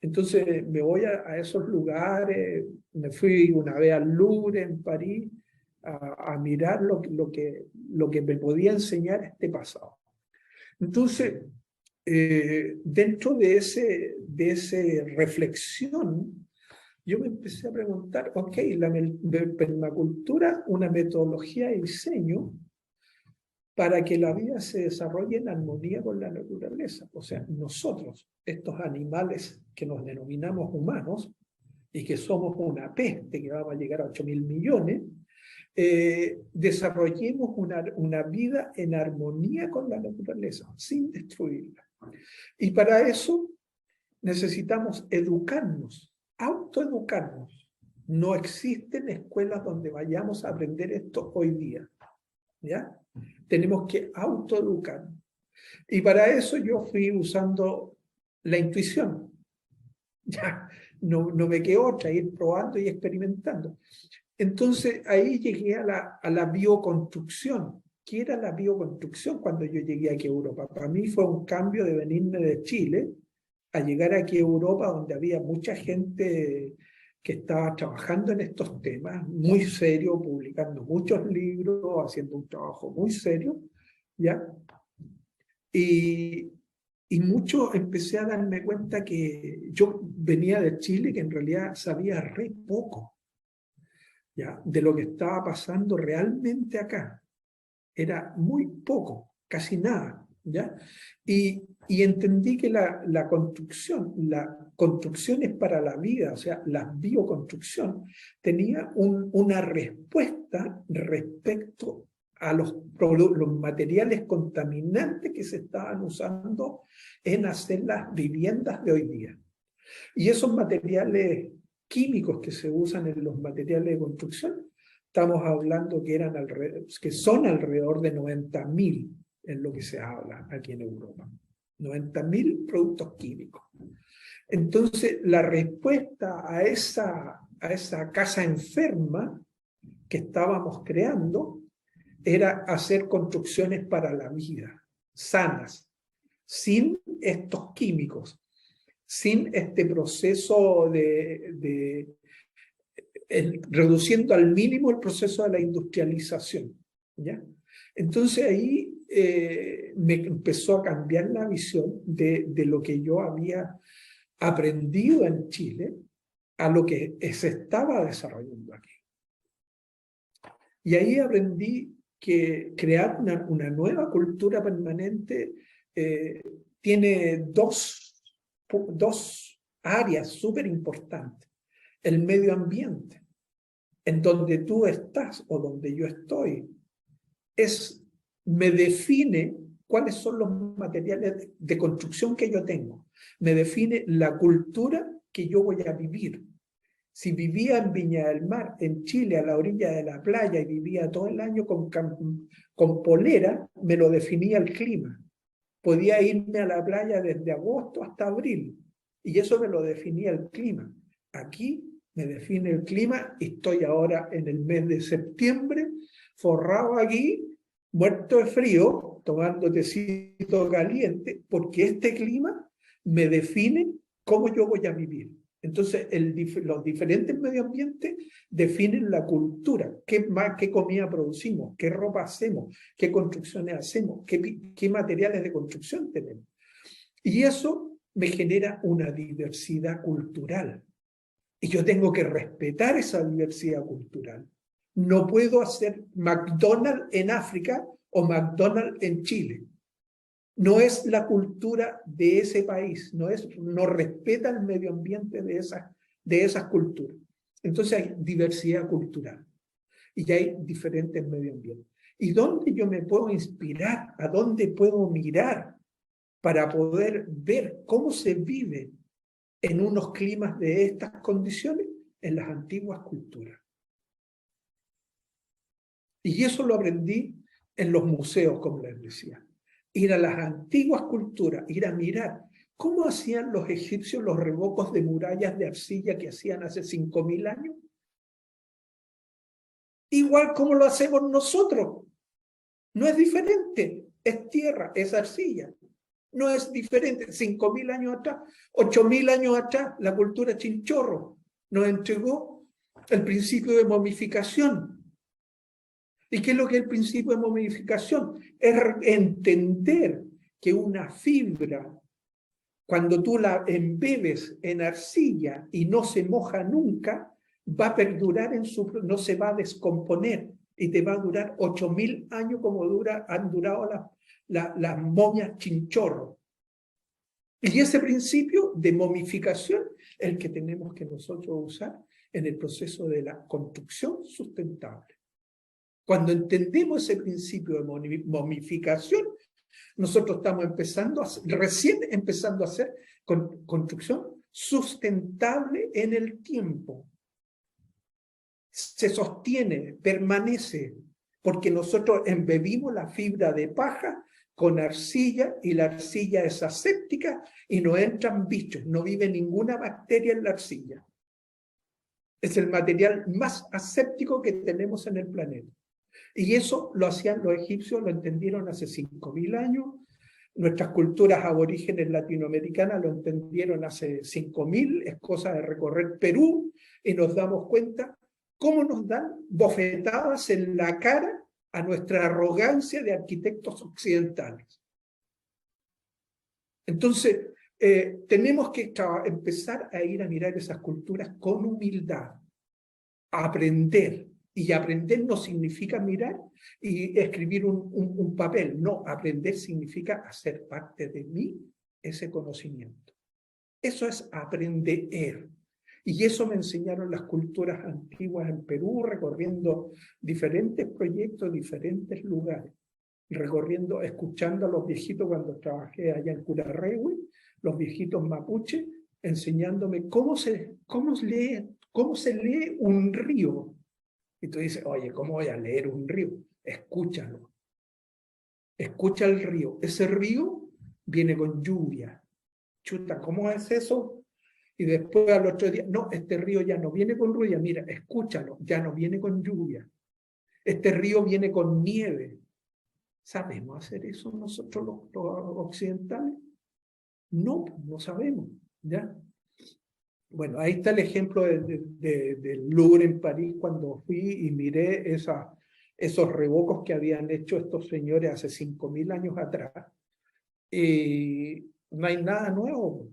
Entonces me voy a esos lugares. Me fui una vez al Louvre en París a mirar lo que me podía enseñar este pasado. Entonces, dentro de ese reflexión, yo me empecé a preguntar, ok, la permacultura, una metodología de diseño para que la vida se desarrolle en armonía con la naturaleza. O sea, nosotros, estos animales que nos denominamos humanos, y que somos una peste que vamos a llegar a 8.000 millones, desarrollemos una vida en armonía con la naturaleza, sin destruirla. Y para eso necesitamos educarnos, autoeducarnos. No existen escuelas donde vayamos a aprender esto hoy día, ¿ya? Tenemos que autoeducarnos. Y para eso yo fui usando la intuición. Ya, no me quedó otra, ir probando y experimentando. Entonces ahí llegué a la bioconstrucción. ¿Qué era la bioconstrucción cuando yo llegué aquí a Europa? Para mí fue un cambio de venirme de Chile a llegar aquí a Europa, donde había mucha gente que estaba trabajando en estos temas, muy serio, publicando muchos libros, haciendo un trabajo muy serio, ¿ya? Y mucho empecé a darme cuenta que yo venía de Chile, que en realidad sabía re poco, ¿ya? De lo que estaba pasando realmente acá. Era muy poco, casi nada, ¿ya? Y entendí que la construcción es para la vida, o sea, la bioconstrucción tenía una respuesta respecto a los materiales contaminantes que se estaban usando en hacer las viviendas de hoy día. Y esos materiales químicos que se usan en los materiales de construcción, estamos hablando que son alrededor de 90.000 en lo que se habla aquí en Europa. 90.000 productos químicos. Entonces, la respuesta a esa casa enferma que estábamos creando era hacer construcciones para la vida, sanas, sin estos químicos, sin este proceso reduciendo al mínimo el proceso de la industrialización, ¿ya? Entonces ahí me empezó a cambiar la visión de lo que yo había aprendido en Chile a lo que se estaba desarrollando aquí. Y ahí aprendí que crear una nueva cultura permanente tiene dos áreas súper importantes. El medio ambiente, en donde tú estás o donde yo estoy, me define cuáles son los materiales de construcción que yo tengo. Me define la cultura que yo voy a vivir. Si vivía en Viña del Mar, en Chile, a la orilla de la playa, y vivía todo el año con polera, me lo definía el clima. Podía irme a la playa desde agosto hasta abril, y eso me lo definía el clima. Aquí me define el clima, y estoy ahora en el mes de septiembre, forrado aquí, muerto de frío, tomando tecito caliente, porque este clima me define cómo yo voy a vivir. Entonces, los diferentes medio ambientes definen la cultura, qué comida producimos, qué ropa hacemos, qué construcciones hacemos, qué materiales de construcción tenemos. Y eso me genera una diversidad cultural. Y yo tengo que respetar esa diversidad cultural. No puedo hacer McDonald's en África o McDonald's en Chile. No es la cultura de ese país, no respeta el medio ambiente de esas culturas. Entonces hay diversidad cultural y hay diferentes medio ambientes. ¿Y dónde yo me puedo inspirar? ¿A dónde puedo mirar para poder ver cómo se vive en unos climas de estas condiciones? En las antiguas culturas. Y eso lo aprendí en los museos, como les decía. Ir a las antiguas culturas, ir a mirar cómo hacían los egipcios los revocos de murallas de arcilla que hacían hace 5.000 años. Igual como lo hacemos nosotros. No es diferente, es tierra, es arcilla. No es diferente. 5.000 años atrás, 8.000 años atrás, la cultura chinchorro nos entregó el principio de momificación. ¿Y qué es lo que es el principio de momificación? Es entender que una fibra, cuando tú la embebes en arcilla y no se moja nunca, va a perdurar no se va a descomponer y te va a durar 8.000 años como han durado las momias chinchorro. Y ese principio de momificación es el que tenemos que nosotros usar en el proceso de la construcción sustentable. Cuando entendemos ese principio de momificación, nosotros estamos recién empezando a hacer construcción sustentable en el tiempo. Se sostiene, permanece, porque nosotros embebimos la fibra de paja con arcilla y la arcilla es aséptica y no entran bichos, no vive ninguna bacteria en la arcilla. Es el material más aséptico que tenemos en el planeta. Y eso lo hacían los egipcios, lo entendieron hace 5.000 años. Nuestras culturas aborígenes latinoamericanas lo entendieron hace 5.000. Es cosa de recorrer Perú y nos damos cuenta cómo nos dan bofetadas en la cara a nuestra arrogancia de arquitectos occidentales. Entonces, tenemos que empezar a ir a mirar esas culturas con humildad, a aprender. Y aprender no significa mirar y escribir un papel. No, aprender significa hacer parte de mí ese conocimiento. Eso es aprender. Y eso me enseñaron las culturas antiguas en Perú, recorriendo diferentes proyectos, diferentes lugares. Recorriendo, escuchando a los viejitos cuando trabajé allá en Curarrehue, los viejitos mapuche, enseñándome cómo se lee un río. Y tú dices, oye, ¿cómo voy a leer un río? Escúchalo. Escucha el río. Ese río viene con lluvia. Chuta, ¿cómo es eso? Y después al otro día, no, este río ya no viene con lluvia. Mira, escúchalo, ya no viene con lluvia. Este río viene con nieve. ¿Sabemos hacer eso nosotros los occidentales? No, no sabemos, ¿ya? Bueno, ahí está el ejemplo del Louvre en París cuando fui y miré esos revocos que habían hecho estos señores hace 5.000 años atrás. Y no hay nada nuevo,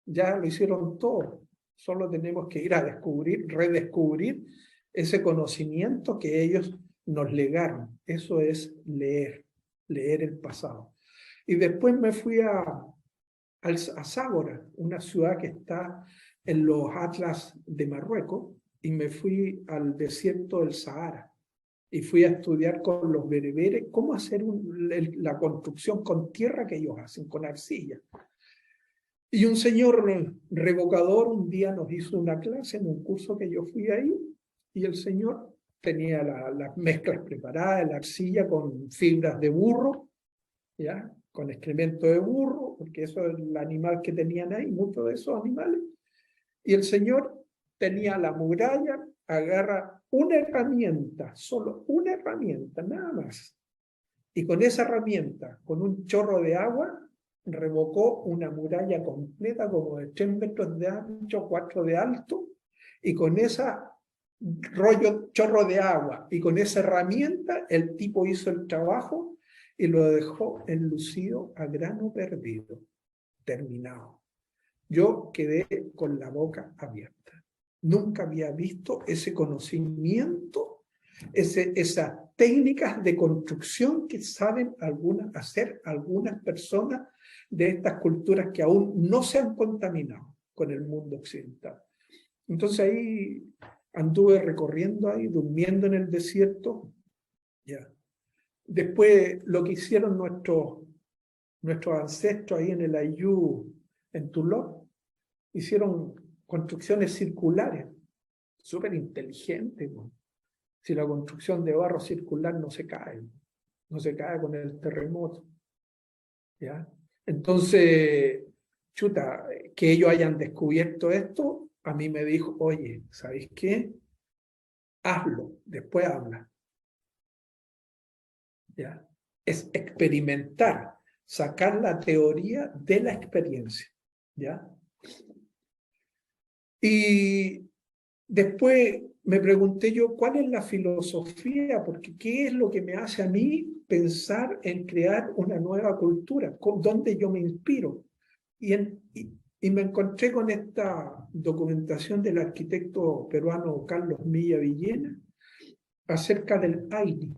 ya lo hicieron todo. Solo tenemos que ir a redescubrir ese conocimiento que ellos nos legaron. Eso es leer el pasado. Y después me fui a Ságora, una ciudad que está en los Atlas de Marruecos, y me fui al desierto del Sahara. Y fui a estudiar con los bereberes cómo hacer la construcción con tierra que ellos hacen, con arcilla. Y un señor revocador un día nos hizo una clase en un curso que yo fui ahí, y el señor tenía las mezclas preparadas, la arcilla con fibras de burro, ¿ya? Con excremento de burro, porque eso es el animal que tenían ahí, muchos de esos animales. Y el señor tenía la muralla, agarra una herramienta, solo una herramienta, nada más. Y con esa herramienta, con un chorro de agua, revocó una muralla completa como de 3 metros de ancho, 4 de alto, y con esa chorro de agua y con esa herramienta, el tipo hizo el trabajo y lo dejó enlucido a grano perdido, terminado. Yo quedé con la boca abierta. Nunca había visto ese conocimiento, esas técnicas de construcción que saben hacer algunas personas de estas culturas que aún no se han contaminado con el mundo occidental. Entonces ahí anduve recorriendo ahí, durmiendo en el desierto. Ya. Después lo que hicieron nuestros ancestros ahí en el Ayllu, en Toulon, hicieron construcciones circulares, súper inteligentes. ¿No? Si la construcción de barro circular no se cae con el terremoto. ¿Ya? Entonces, chuta, que ellos hayan descubierto esto, a mí me dijo, oye, ¿sabéis qué? Hazlo, después habla. ¿Ya? Es experimentar, sacar la teoría de la experiencia. ¿Ya? Y después me pregunté yo, ¿cuál es la filosofía? Porque ¿qué es lo que me hace a mí pensar en crear una nueva cultura? ¿Dónde yo me inspiro? Y me encontré con esta documentación del arquitecto peruano Carlos Milla Villena acerca del AINI,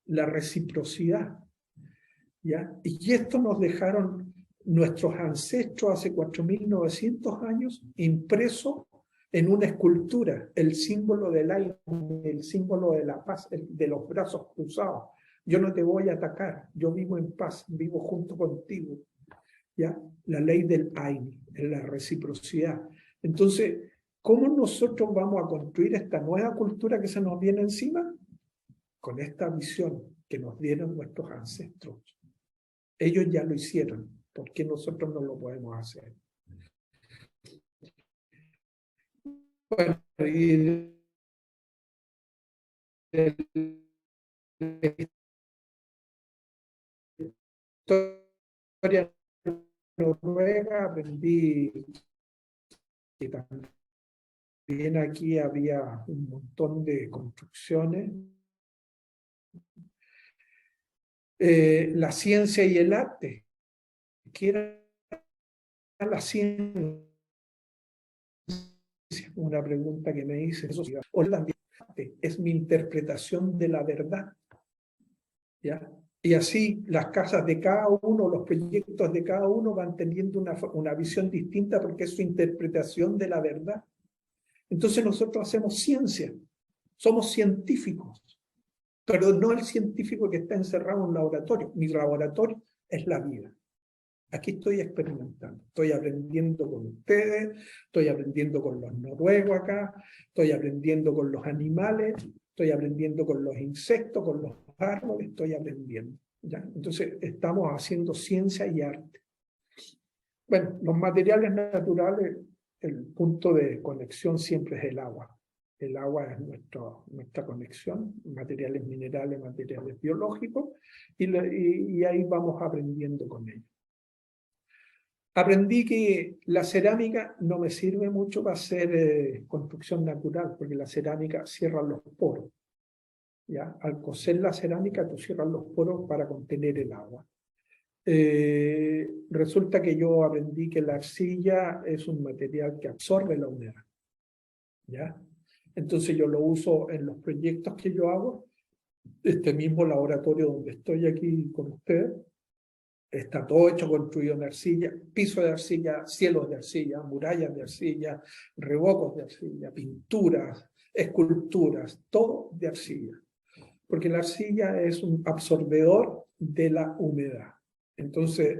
la reciprocidad, ¿ya? Y esto nos dejaron nuestros ancestros hace 4.900 años impreso en una escultura, el símbolo del AINI, el símbolo de la paz, de los brazos cruzados. Yo no te voy a atacar, yo vivo en paz, vivo junto contigo. ¿Ya? La ley del AINI, la reciprocidad. Entonces, ¿cómo nosotros vamos a construir esta nueva cultura que se nos viene encima? Con esta visión que nos dieron nuestros ancestros. Ellos ya lo hicieron, ¿por qué nosotros no lo podemos hacer? Bueno, y de la historia noruega aprendí que también aquí había un montón de construcciones. La ciencia y el arte, que era la ciencia, una pregunta que me hice, o también es mi interpretación de la verdad, ¿ya? Y así las casas de cada uno, los proyectos de cada uno van teniendo una visión distinta porque es su interpretación de la verdad. Entonces nosotros hacemos ciencia, somos científicos, pero no el científico que está encerrado en un laboratorio. Mi laboratorio es la vida. Aquí estoy experimentando, estoy aprendiendo con ustedes, estoy aprendiendo con los noruegos acá, estoy aprendiendo con los animales, estoy aprendiendo con los insectos, con los árboles, estoy aprendiendo, ¿ya? Entonces estamos haciendo ciencia y arte. Bueno, los materiales naturales, el punto de conexión siempre es el agua. El agua es nuestra conexión, materiales minerales, materiales biológicos, y ahí vamos aprendiendo con ellos. Aprendí que la cerámica no me sirve mucho para hacer construcción natural, porque la cerámica cierra los poros, ¿ya? Al cocer la cerámica, tú cierras los poros para contener el agua. Resulta que yo aprendí que la arcilla es un material que absorbe la humedad, ¿ya? Entonces yo lo uso en los proyectos que yo hago. Este mismo laboratorio donde estoy aquí con ustedes, está todo hecho construido en arcilla, piso de arcilla, cielos de arcilla, murallas de arcilla, revocos de arcilla, pinturas, esculturas, todo de arcilla. Porque la arcilla es un absorbedor de la humedad. Entonces,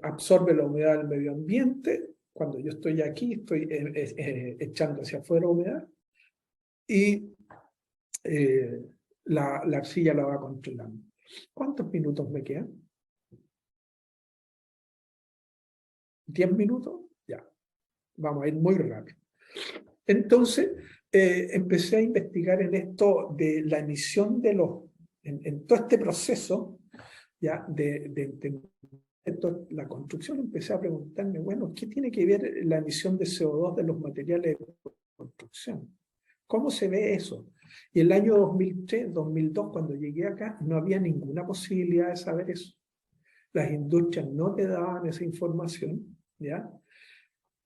absorbe la humedad del medio ambiente. Cuando yo estoy aquí, estoy echando hacia afuera humedad. Y la arcilla la va controlando. ¿Cuántos minutos me quedan? ¿10 minutos? Ya. Vamos a ir muy rápido. Entonces, empecé a investigar en esto de la emisión de en todo este proceso, ya, de la construcción. Empecé a preguntarme, bueno, ¿qué tiene que ver la emisión de CO2 de los materiales de construcción? ¿Cómo se ve eso? Y el año 2003, 2002, cuando llegué acá, no había ninguna posibilidad de saber eso. Las industrias no te daban esa información, ¿ya?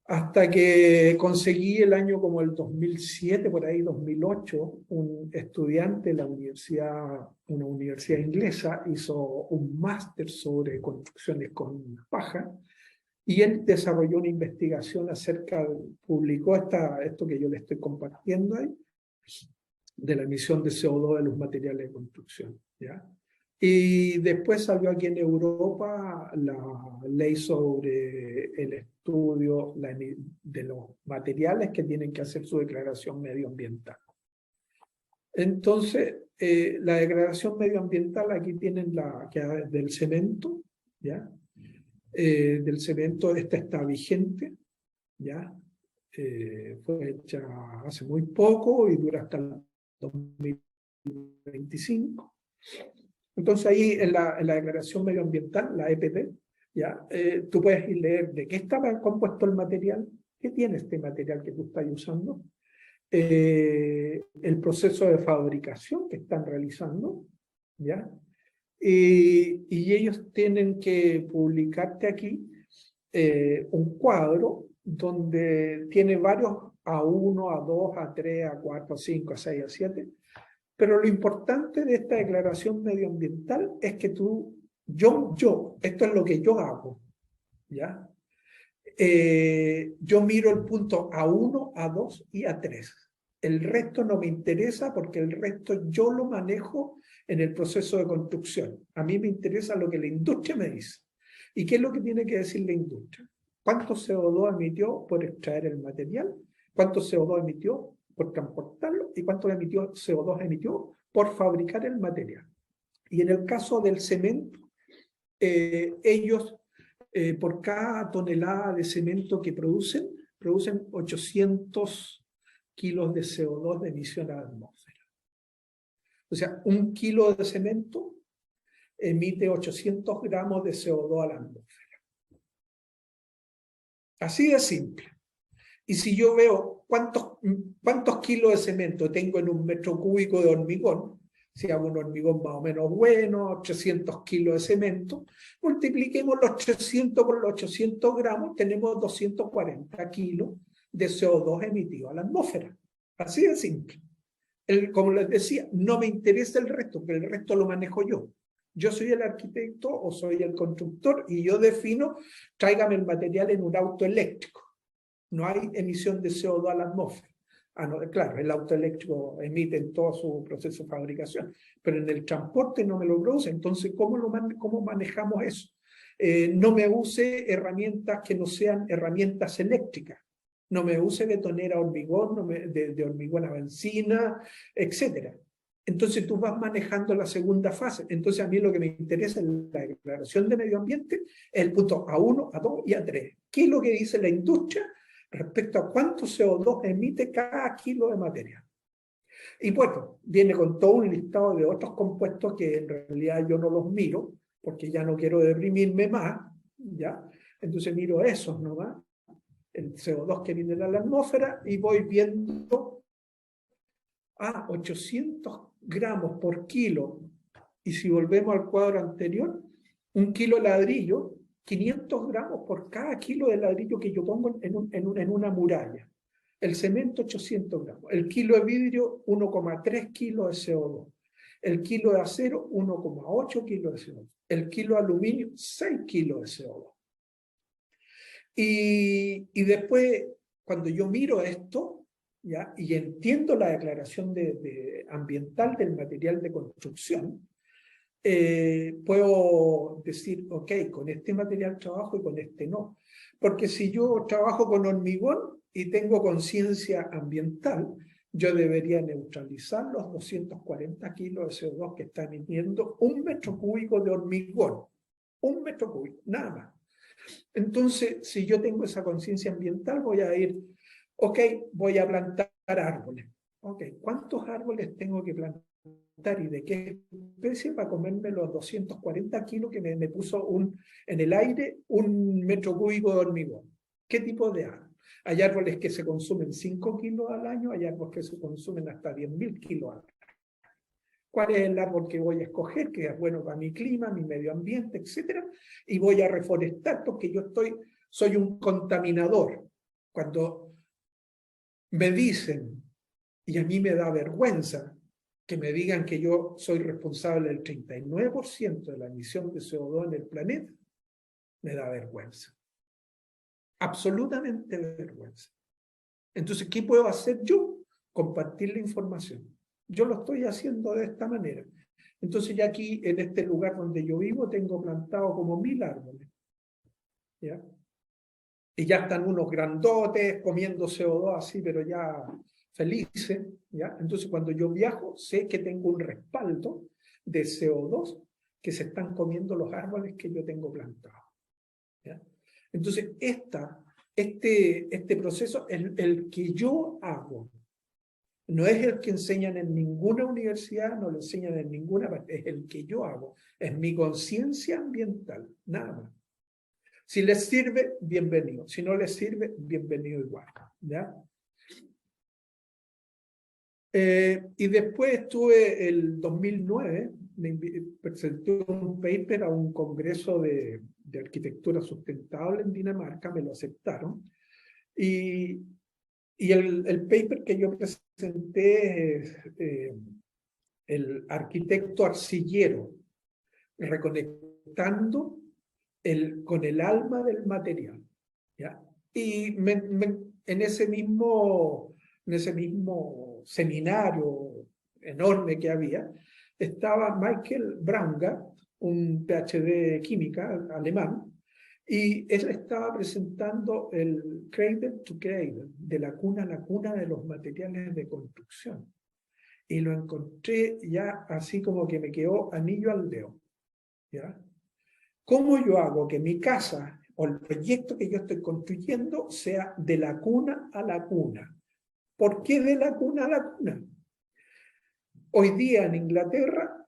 Hasta que conseguí el año como el 2007, por ahí 2008, un estudiante de una universidad inglesa, hizo un máster sobre construcciones con paja, y él desarrolló una investigación publicó esto que yo le estoy compartiendo ahí, de la emisión de CO2 de los materiales de construcción, ¿ya? Y después salió aquí en Europa la ley sobre el estudio de los materiales que tienen que hacer su declaración medioambiental. Entonces, la declaración medioambiental, aquí tienen del cemento, ¿ya? Del cemento, esta está vigente, ¿ya? Fue hecha hace muy poco y dura hasta el 2025. Entonces ahí en la declaración medioambiental, la EPD, ¿ya? Tú puedes leer de qué estaba compuesto el material, qué tiene este material que tú estás usando, el proceso de fabricación que están realizando, ¿ya? Y ellos tienen que publicarte aquí un cuadro donde tiene varios A1, A2, A3, A4, A5, A6, A7, pero lo importante de esta declaración medioambiental es que esto es lo que yo hago, ¿ya? Yo miro el punto A1, A2 y A3. El resto no me interesa porque el resto yo lo manejo en el proceso de construcción. A mí me interesa lo que la industria me dice. ¿Y qué es lo que tiene que decir la industria? ¿Cuánto CO2 emitió por extraer el material? ¿Cuánto CO2 emitió por transportarlo? ¿Y cuánto CO2 emitió por fabricar el material? Y en el caso del cemento, ellos por cada tonelada de cemento que producen 800 kilos de CO2 de emisión a la atmósfera. O sea, 1 kilo de cemento emite 800 gramos de CO2 a la atmósfera. Así de simple. Y si yo veo cuántos kilos de cemento tengo en 1 metro cúbico de hormigón, si hago un hormigón más o menos bueno, 300 kilos de cemento, multipliquemos los 300 por los 800 gramos, tenemos 240 kilos de CO2 emitido a la atmósfera. Así de simple. Como les decía, no me interesa el resto, porque el resto lo manejo yo. Yo soy el arquitecto o soy el constructor y yo defino, tráigame el material en un auto eléctrico. No hay emisión de CO2 a la atmósfera. No, claro, el auto eléctrico emite en todo su proceso de fabricación, pero en el transporte no me lo produce. Entonces, ¿cómo manejamos eso? No me use herramientas que no sean herramientas eléctricas. No me use betonera a hormigón, de hormigón a benzina, etc. Entonces tú vas manejando la segunda fase. Entonces a mí lo que me interesa en la declaración de medio ambiente es el punto A1, A2 y A3. ¿Qué es lo que dice la industria respecto a cuánto CO2 emite cada kilo de material? Y bueno, viene con todo un listado de otros compuestos que en realidad yo no los miro, porque ya no quiero deprimirme más, ¿ya? Entonces miro esos nomás, el CO2 que viene a la atmósfera, y voy viendo 800 gramos por kilo. Y si volvemos al cuadro anterior, 1 kilo de ladrillo, 500 gramos por cada kilo de ladrillo que yo pongo en una muralla. El cemento, 800 gramos. El kilo de vidrio, 1,3 kilos de CO2. El kilo de acero, 1,8 kilos de CO2. El kilo de aluminio, 6 kilos de CO2. Y después, cuando yo miro esto, ¿ya? Y entiendo la declaración ambiental del material de construcción, puedo decir, ok, con este material trabajo y con este no. Porque si yo trabajo con hormigón y tengo conciencia ambiental, yo debería neutralizar los 240 kilos de CO2 que está emitiendo 1 metro cúbico de hormigón. 1 metro cúbico, nada más. Entonces, si yo tengo esa conciencia ambiental, voy a ir, ok, voy a plantar árboles. Ok, ¿cuántos árboles tengo que plantar y de qué especie para comerme los 240 kilos que me puso en el aire 1 metro cúbico de hormigón? ¿Qué tipo de árbol? Hay árboles que se consumen 5 kilos al año, hay árboles que se consumen hasta 10.000 kilos al año. ¿Cuál es el árbol que voy a escoger, que es bueno para mi clima, mi medio ambiente, etcétera? Y voy a reforestar porque yo soy un contaminador. Cuando me dicen, y a mí me da vergüenza, que me digan que yo soy responsable del 39% de la emisión de CO2 en el planeta, me da vergüenza. Absolutamente vergüenza. Entonces, ¿qué puedo hacer yo? Compartir la información. Yo lo estoy haciendo de esta manera. Entonces ya aquí, en este lugar donde yo vivo, tengo plantado como 1000 árboles. ¿Ya? Y ya están unos grandotes comiendo CO2 así, pero ya felices. ¿Ya? Entonces cuando yo viajo, sé que tengo un respaldo de CO2 que se están comiendo los árboles que yo tengo plantados. ¿Ya? Entonces este proceso es el que yo hago. No es el que enseñan en ninguna universidad, no lo enseñan en ninguna parte, es el que yo hago. Es mi conciencia ambiental, nada más. Si les sirve, bienvenido. Si no les sirve, bienvenido igual. ¿Ya? Y después estuve el 2009, presenté un paper a un congreso de arquitectura sustentable en Dinamarca, me lo aceptaron. Y el paper que yo presenté es el arquitecto arcillero, reconectando con el alma del material, ¿ya? Y en ese mismo seminario enorme que había, estaba Michael Braungart, un PhD de química alemán, y él estaba presentando el Cradle to Cradle, de la cuna a la cuna de los materiales de construcción. Y lo encontré ya así como que me quedó anillo al dedo, ¿ya? ¿Cómo yo hago que mi casa o el proyecto que yo estoy construyendo sea de la cuna a la cuna? ¿Por qué de la cuna a la cuna? Hoy día en Inglaterra,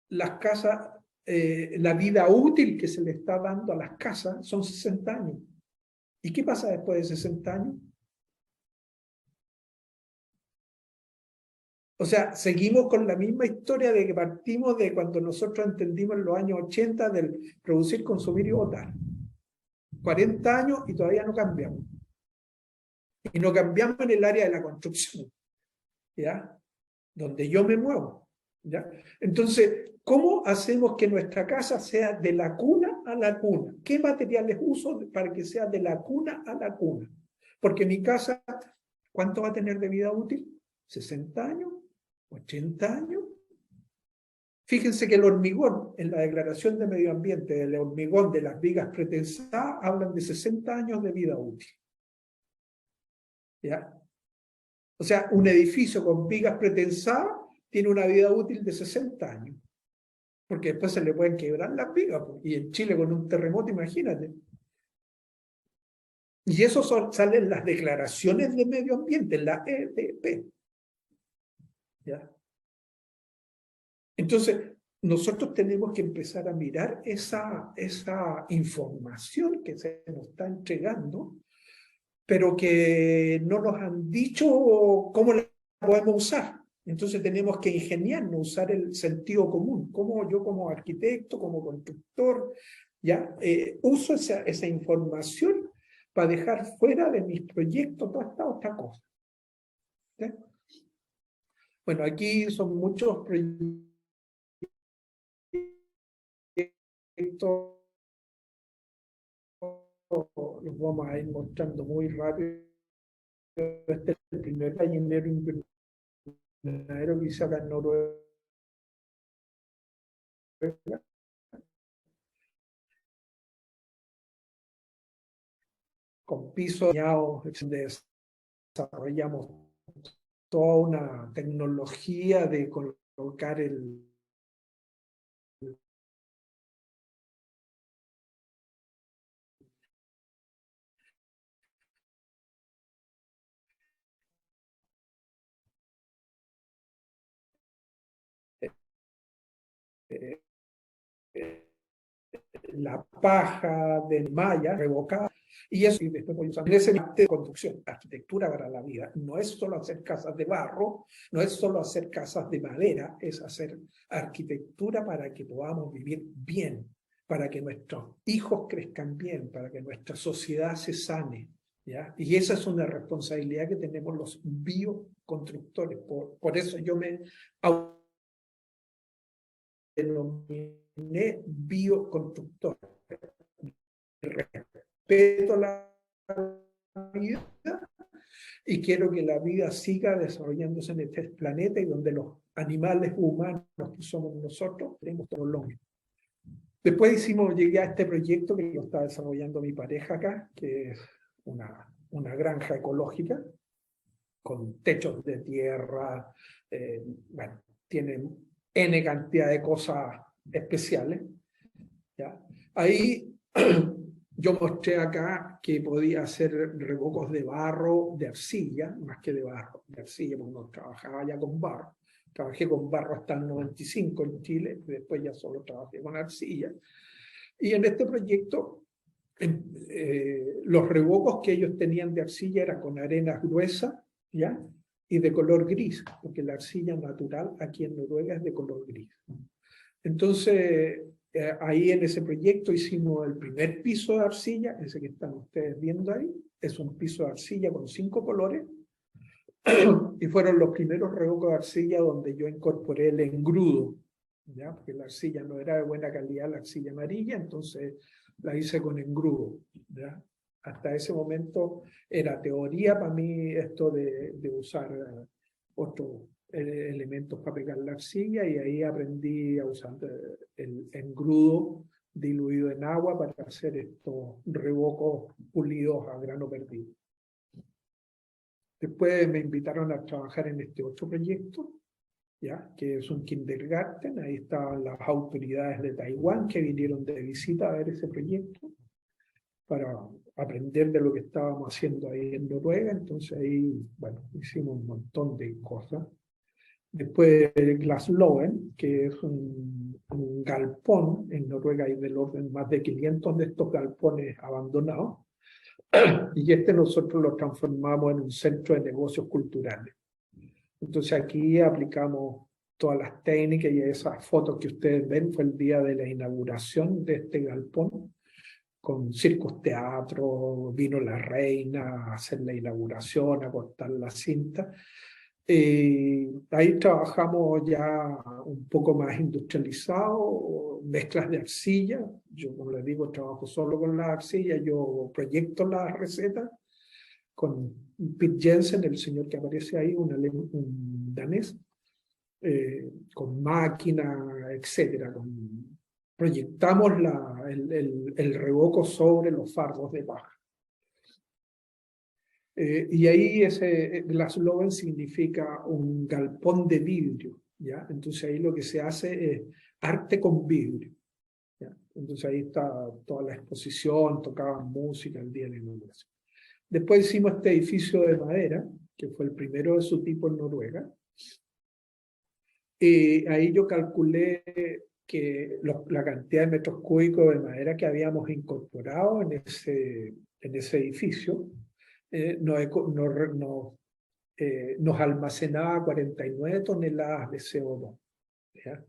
las casas, la vida útil que se le está dando a las casas son 60 años. ¿Y qué pasa después de 60 años? O sea, seguimos con la misma historia de que partimos de cuando nosotros entendimos en los años 80 del producir, consumir y votar. 40 años y todavía no cambiamos. Y no cambiamos en el área de la construcción, ¿ya? Donde yo me muevo, ¿ya? Entonces, ¿cómo hacemos que nuestra casa sea de la cuna a la cuna? ¿Qué materiales uso para que sea de la cuna a la cuna? Porque mi casa, ¿cuánto va a tener de vida útil? ¿60 años? ¿80 años? Fíjense que el hormigón, en la Declaración de Medio Ambiente, del hormigón de las vigas pretensadas, hablan de 60 años de vida útil, ¿ya? O sea, un edificio con vigas pretensadas tiene una vida útil de 60 años, porque después se le pueden quebrar las vigas, y en Chile con un terremoto, imagínate. Y eso salen las declaraciones de medio ambiente, la EDP, ¿ya? Entonces, nosotros tenemos que empezar a mirar esa información que se nos está entregando, pero que no nos han dicho cómo la podemos usar. Entonces tenemos que ingeniarnos, usar el sentido común. Como yo como arquitecto, como constructor, ya uso esa información para dejar fuera de mis proyectos toda esta otra cosa. ¿Sí? Bueno, aquí son muchos proyectos. Los vamos a ir mostrando muy rápido. Este es el primer gallinero invernadero que hice acá en Noruega. Con pisos dañados, desarrollamos toda una tecnología de colocar la paja de malla revocada, y eso y después voy usando ese tipo de construcción, arquitectura para la vida. No es solo hacer casas de barro, no es solo hacer casas de madera, es hacer arquitectura para que podamos vivir bien, para que nuestros hijos crezcan bien, para que nuestra sociedad se sane, ¿ya? Y esa es una responsabilidad que tenemos los bioconstructores. Por eso yo me denominé bioconstructor. Respeto la vida y quiero que la vida siga desarrollándose en este planeta y donde los animales humanos que somos nosotros tenemos todo lo mismo. Después llegué a este proyecto que lo está desarrollando mi pareja acá, que es una granja ecológica con techos de tierra, bueno, tienen N cantidad de cosas especiales, ¿ya? Ahí yo mostré acá que podía hacer revocos de barro, de arcilla, más que de barro, de arcilla, porque no trabajaba ya con barro. Trabajé con barro hasta el 95 en Chile, después ya solo trabajé con arcilla. Y en este proyecto, los revocos que ellos tenían de arcilla eran con arena gruesa, ¿ya? y de color gris, porque la arcilla natural aquí en Noruega es de color gris. Entonces, ahí en ese proyecto hicimos el primer piso de arcilla, ese que están ustedes viendo ahí, es un piso de arcilla con 5 colores, y fueron los primeros revocos de arcilla donde yo incorporé el engrudo, ¿ya? Porque la arcilla no era de buena calidad, la arcilla amarilla, entonces la hice con engrudo, ¿ya? Hasta ese momento era teoría para mí esto de usar otros elementos para pegar la arcilla, y ahí aprendí a usar el engrudo diluido en agua para hacer estos revocos pulidos a grano perdido. Después me invitaron a trabajar en este otro proyecto, ¿ya? Que es un kindergarten. Ahí estaban las autoridades de Taiwán que vinieron de visita a ver ese proyecto para aprender de lo que estábamos haciendo ahí en Noruega. Entonces ahí, bueno, hicimos un montón de cosas. Después Glasloven, que es un galpón. En Noruega hay del orden más de 500 de estos galpones abandonados. Y nosotros lo transformamos en un centro de negocios culturales. Entonces aquí aplicamos todas las técnicas, y esas fotos que ustedes ven fue el día de la inauguración de este galpón, con circos teatro, vino la reina a hacer la inauguración, a cortar la cinta. Ahí trabajamos ya un poco más industrializado, mezclas de arcilla. Yo, como les digo, trabajo solo con la arcilla, yo proyecto las recetas con Pete Jensen, el señor que aparece ahí, un danés, con máquina, etc. Proyectamos el revoco sobre los fardos de paja. Y ahí ese Glasloven significa un galpón de vidrio, ¿ya? Entonces ahí lo que se hace es arte con vidrio, ¿ya? Entonces ahí está toda la exposición, tocaban música el día de la inauguración. Después hicimos este edificio de madera, que fue el primero de su tipo en Noruega. Ahí yo calculé que la cantidad de metros cúbicos de madera que habíamos incorporado en ese edificio nos almacenaba 49 toneladas de CO2. ¿Ya?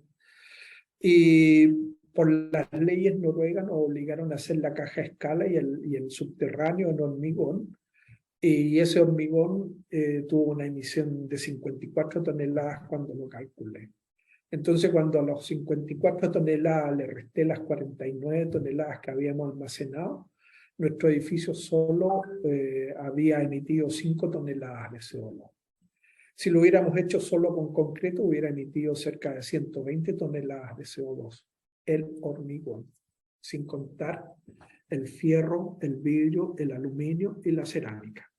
Y por las leyes noruegas nos obligaron a hacer la caja a escala y el subterráneo en hormigón, y ese hormigón tuvo una emisión de 54 toneladas cuando lo calculé. Entonces, cuando a los 54 toneladas le resté las 49 toneladas que habíamos almacenado, nuestro edificio solo había emitido 5 toneladas de CO2. Si lo hubiéramos hecho solo con concreto, hubiera emitido cerca de 120 toneladas de CO2. El hormigón, sin contar el fierro, el vidrio, el aluminio y la cerámica.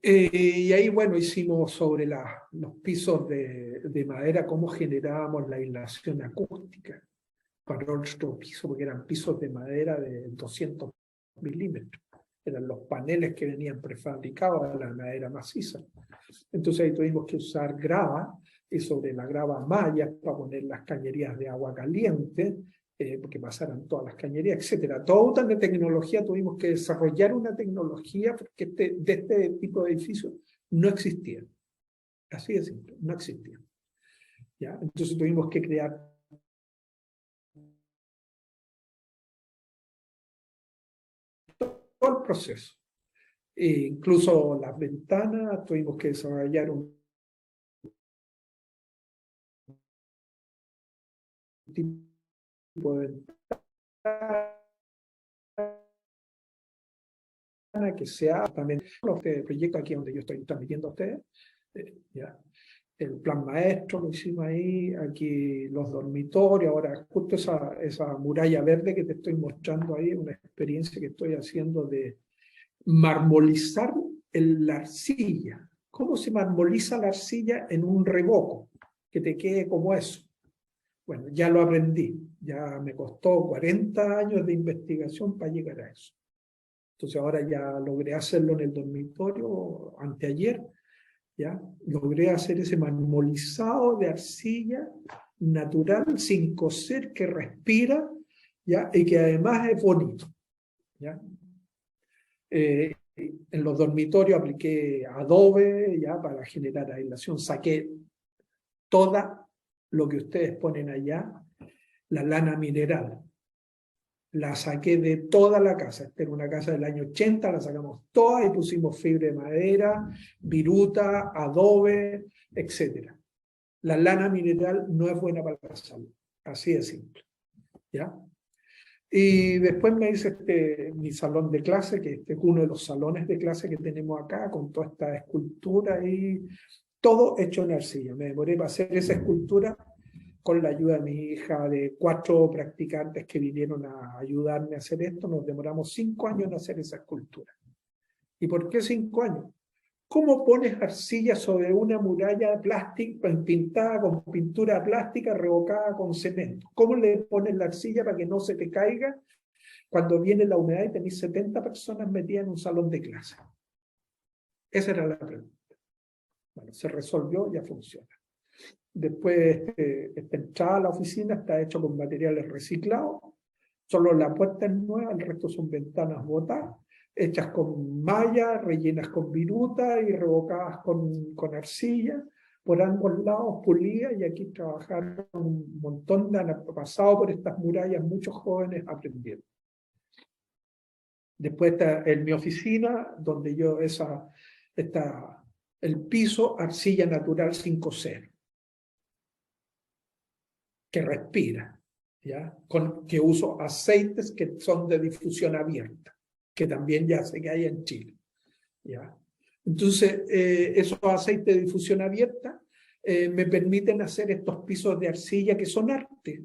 Y ahí, bueno, hicimos sobre los pisos de madera cómo generábamos la aislación acústica para nuestro piso, porque eran pisos de madera de 200 milímetros. Eran los paneles que venían prefabricados de la madera maciza. Entonces ahí tuvimos que usar grava, y sobre la grava mallas para poner las cañerías de agua caliente, porque pasaran todas las cañerías, etc. Toda una tecnología, tuvimos que desarrollar una tecnología porque de este tipo de edificios no existía. Así de simple, no existía. ¿Ya? Entonces tuvimos que crear todo el proceso. Incluso las ventanas, tuvimos que desarrollar un tipo de ventana que sea también este proyecto aquí donde yo estoy transmitiendo a ustedes. ¿Ya? El plan maestro lo hicimos ahí, aquí los dormitorios, ahora justo esa muralla verde que te estoy mostrando ahí, una experiencia que estoy haciendo de marmolizar la arcilla. ¿Cómo se marmoliza la arcilla en un revoco? Que te quede como eso. Bueno, ya lo aprendí, ya me costó 40 años de investigación para llegar a eso. Entonces ahora ya logré hacerlo en el dormitorio anteayer, ¿ya? Logré hacer ese marmolizado de arcilla natural, sin coser, que respira, ¿ya? Y que además es bonito, ¿ya? en los dormitorios apliqué adobe ya para generar aislación, saqué toda lo que ustedes ponen allá, la lana mineral. La saqué de toda la casa. Esta era una casa del año 80, la sacamos toda y pusimos fibra de madera, viruta, adobe, etc. La lana mineral no es buena para la salud. Así de simple. ¿Ya? Y después me hice mi salón de clase, que este es uno de los salones de clase que tenemos acá, con toda esta escultura y todo hecho en arcilla. Me demoré para hacer esa escultura con la ayuda de mi hija, de 4 practicantes que vinieron a ayudarme a hacer esto. Nos demoramos 5 años en hacer esa escultura. ¿Y por qué 5 años? ¿Cómo pones arcilla sobre una muralla plástica pintada con pintura plástica revocada con cemento? ¿Cómo le pones la arcilla para que no se te caiga cuando viene la humedad y tenés 70 personas metidas en un salón de clase? Esa era la pregunta. Bueno, se resolvió, ya funciona. Después, esta entrada a la oficina está hecha con materiales reciclados. Solo la puerta es nueva, el resto son ventanas botadas, hechas con malla, rellenas con viruta y revocadas con arcilla. Por ambos lados, pulidas, y aquí trabajaron un montón han pasado por estas murallas muchos jóvenes aprendiendo. Después está en mi oficina, donde yo está el piso arcilla natural 5C. Que respira, ¿ya? Que uso aceites que son de difusión abierta, que también ya sé que hay en Chile, ¿ya? Entonces, esos aceites de difusión abierta me permiten hacer estos pisos de arcilla que son arte,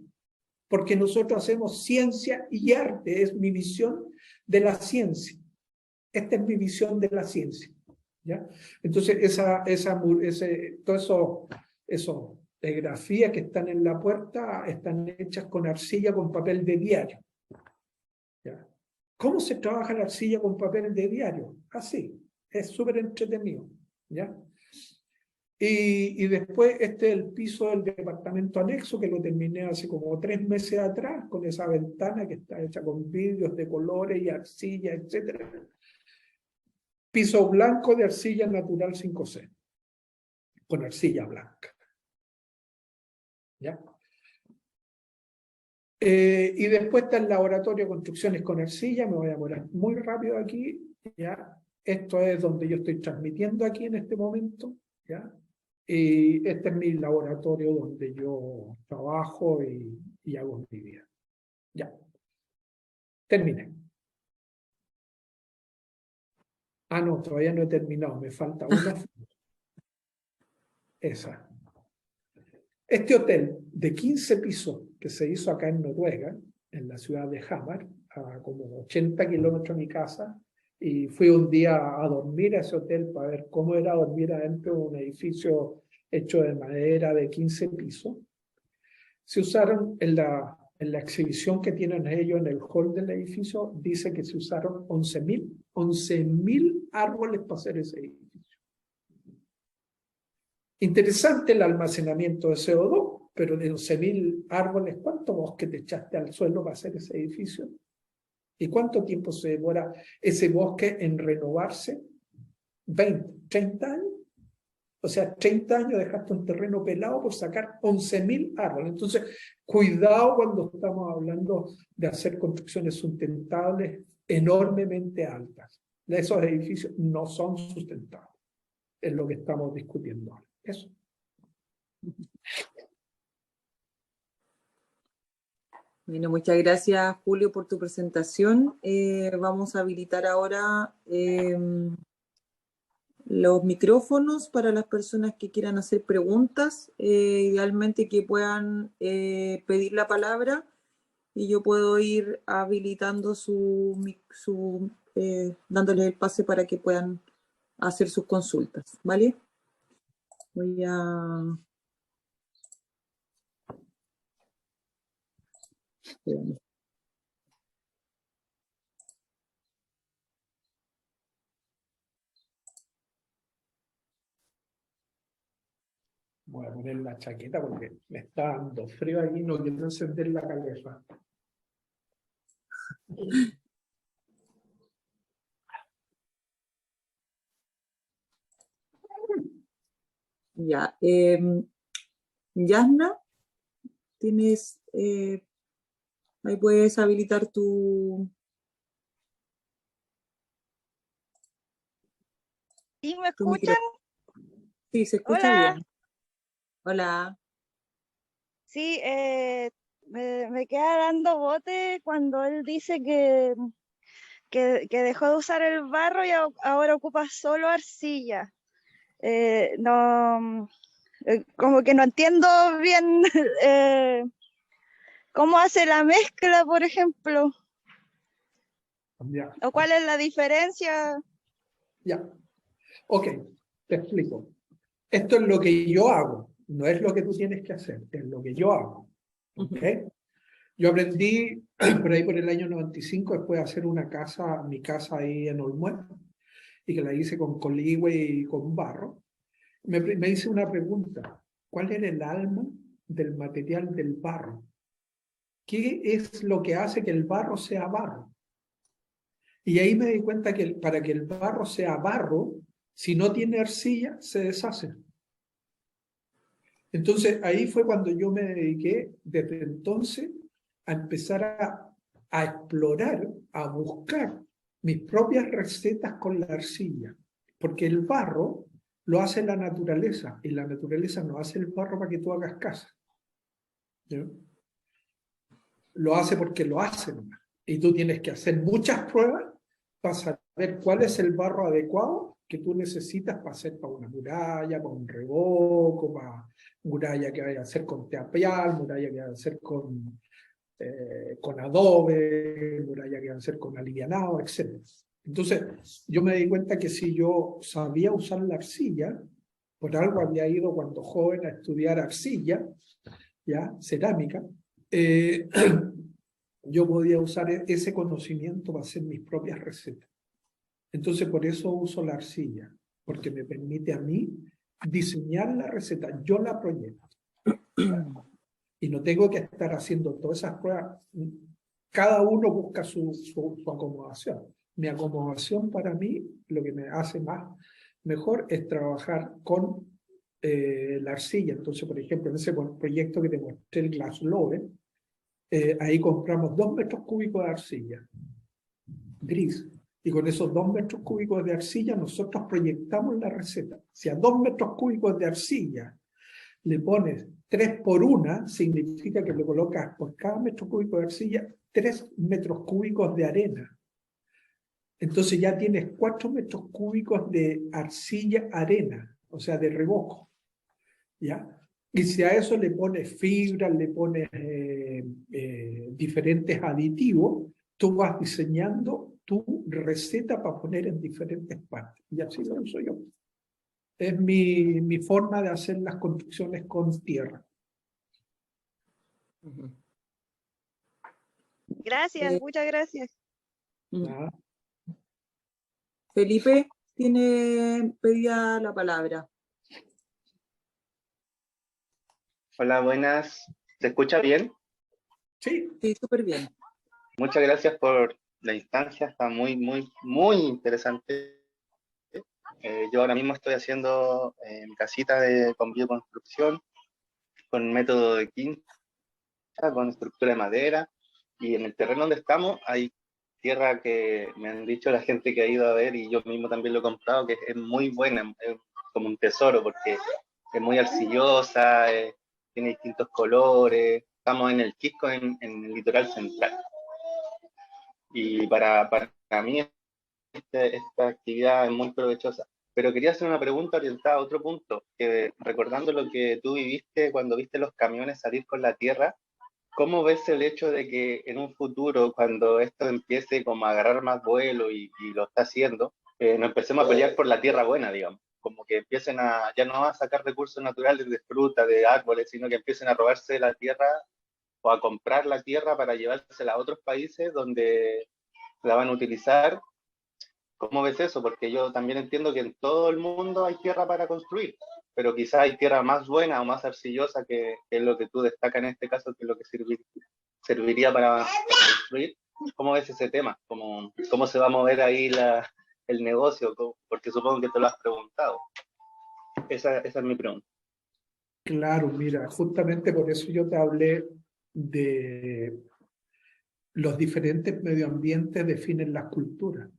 porque nosotros hacemos ciencia y arte, es mi visión de la ciencia. Esta es mi visión de la ciencia, ¿ya? Entonces, todo eso grafías que están en la puerta están hechas con arcilla con papel de diario. ¿Ya? ¿Cómo se trabaja la arcilla con papel de diario? Así, es súper entretenido. ¿Ya? Y después este es el piso del departamento anexo, que lo terminé hace como 3 meses atrás, con esa ventana que está hecha con vidrios de colores y arcilla, etc. Piso blanco de arcilla natural 5C, con arcilla blanca. ¿Ya? Y después está el laboratorio de construcciones con arcilla. Me voy a demorar muy rápido aquí, ¿ya? Esto es donde yo estoy transmitiendo aquí en este momento, ¿ya? Y este es mi laboratorio donde yo trabajo y hago mi vida. Ya. Terminé. Ah, no, todavía no he terminado. Me falta una. Esa. Este hotel de 15 pisos que se hizo acá en Noruega, en la ciudad de Hamar, a como 80 kilómetros de mi casa, y fui un día a dormir a ese hotel para ver cómo era dormir adentro de un edificio hecho de madera de 15 pisos. Se usaron en la exhibición que tienen ellos en el hall del edificio, dice que se usaron 11.000 árboles para hacer ese edificio. Interesante el almacenamiento de CO2, pero de 11.000 árboles, ¿cuánto bosque te echaste al suelo para hacer ese edificio? ¿Y cuánto tiempo se demora ese bosque en renovarse? 20, 30 años. O sea, 30 años dejaste un terreno pelado por sacar 11.000 árboles. Entonces, cuidado cuando estamos hablando de hacer construcciones sustentables enormemente altas. Esos edificios no son sustentables. Es lo que estamos discutiendo ahora. Eso. Bueno, muchas gracias, Julio, por tu presentación. Vamos a habilitar ahora los micrófonos para las personas que quieran hacer preguntas, idealmente que puedan pedir la palabra, y yo puedo ir habilitando dándoles el pase para que puedan hacer sus consultas, ¿vale? Voy a... Espérame. Voy a poner la chaqueta porque me está dando frío aquí, no quiero encender la calefacción. Ya. Yasna, tienes, ahí puedes habilitar tu... ¿Sí me tu micro. escuchan? Sí, se escucha Hola. bien. Hola. Sí, me queda dando bote cuando él dice que dejó de usar el barro y ahora ocupa solo arcilla. No, como que no entiendo bien cómo hace la mezcla, por ejemplo, Ya, o cuál es la diferencia. ya. Ok, te explico. Esto es lo que yo hago, no es lo que tú tienes que hacer, es lo que yo hago. ¿Ok? Yo aprendí por ahí por el año 95, después de hacer una casa, mi casa ahí en Olmué, y que la hice con coligüe y con barro. Me hice una pregunta: ¿cuál era el alma del material del barro? ¿Qué es lo que hace que el barro sea barro? Y ahí me di cuenta que para que el barro sea barro, si no tiene arcilla, se deshace. Entonces ahí fue cuando yo me dediqué desde entonces a empezar a explorar, a buscar mis propias recetas con la arcilla, porque el barro lo hace la naturaleza y la naturaleza no hace el barro para que tú hagas casa. ¿No? Lo hace porque lo hace nomás. Y tú tienes que hacer muchas pruebas para saber cuál es el barro adecuado que tú necesitas para hacer para una muralla, para un revoco, para muralla que vaya a hacer con teapial, muralla que vaya a hacer con adobe, muralla que vaya a hacer con alivianado, etc. Entonces, yo me di cuenta que si yo sabía usar la arcilla, por algo había ido cuando joven a estudiar arcilla, ya, cerámica, yo podía usar ese conocimiento para hacer mis propias recetas. Entonces, por eso uso la arcilla, porque me permite a mí diseñar la receta, yo la proyecto. Y no tengo que estar haciendo todas esas pruebas. Cada uno busca su acomodación. Mi acomodación para mí, lo que me hace mejor es trabajar con la arcilla. Entonces, por ejemplo, en ese proyecto que te mostré, el Glass Lover, ahí compramos 2 metros cúbicos de arcilla gris. Y con esos 2 metros cúbicos de arcilla nosotros proyectamos la receta. Si a 2 metros cúbicos de arcilla le pones 3 por 1, significa que le colocas por cada metro cúbico de arcilla 3 metros cúbicos de arena. Entonces ya tienes 4 metros cúbicos de arcilla arena, o sea, de revoco. ¿Ya? Y si a eso le pones fibra, le pones diferentes aditivos, tú vas diseñando tu receta para poner en diferentes partes. Y así lo uso yo. Es mi forma de hacer las construcciones con tierra. Gracias, muchas gracias. ¿Ah? Felipe pedía la palabra. Hola, buenas. ¿Se escucha bien? Sí. Sí, súper bien. Muchas gracias por la instancia, está muy, muy, muy interesante. Yo ahora mismo estoy haciendo mi casita con bioconstrucción, con método de quinta, con estructura de madera, y en el terreno donde estamos hay tierra que me han dicho la gente que ha ido a ver, y yo mismo también lo he comprado, que es muy buena, es como un tesoro, porque es muy arcillosa, tiene distintos colores. Estamos en el Quisco, en el litoral central. Y para mí esta actividad es muy provechosa. Pero quería hacer una pregunta orientada a otro punto, que recordando lo que tú viviste cuando viste los camiones salir con la tierra, ¿cómo ves el hecho de que en un futuro, cuando esto empiece como a agarrar más vuelo y lo está haciendo, nos empecemos a pelear por la tierra buena, digamos? Como que empiecen ya no a sacar recursos naturales de fruta, de árboles, sino que empiecen a robarse la tierra o a comprar la tierra para llevársela a otros países donde la van a utilizar. ¿Cómo ves eso? Porque yo también entiendo que en todo el mundo hay tierra para construir, pero quizás hay tierra más buena o más arcillosa, que es lo que tú destacas en este caso, que es lo que serviría para construir. ¿Cómo ves ese tema? ¿Cómo se va a mover ahí el negocio? Porque supongo que te lo has preguntado. Esa es mi pregunta. Claro, mira, justamente por eso yo te hablé de los diferentes medioambientes definen las culturas.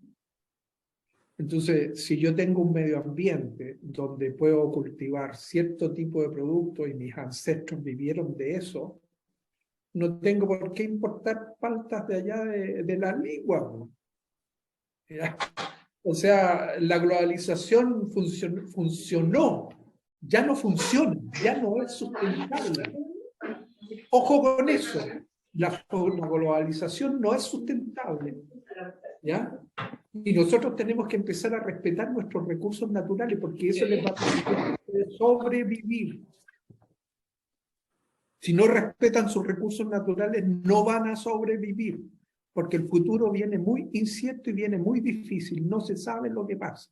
Entonces, si yo tengo un medio ambiente donde puedo cultivar cierto tipo de productos y mis ancestros vivieron de eso, no tengo por qué importar faltas de allá de la lengua, ¿no? ¿Ya? O sea, la globalización funcionó, ya no funciona, ya no es sustentable. Ojo con eso, la globalización no es sustentable, ¿ya? Y nosotros tenemos que empezar a respetar nuestros recursos naturales porque eso les va a permitir sobrevivir. Si no respetan sus recursos naturales, no van a sobrevivir, porque el futuro viene muy incierto y viene muy difícil, no se sabe lo que pasa,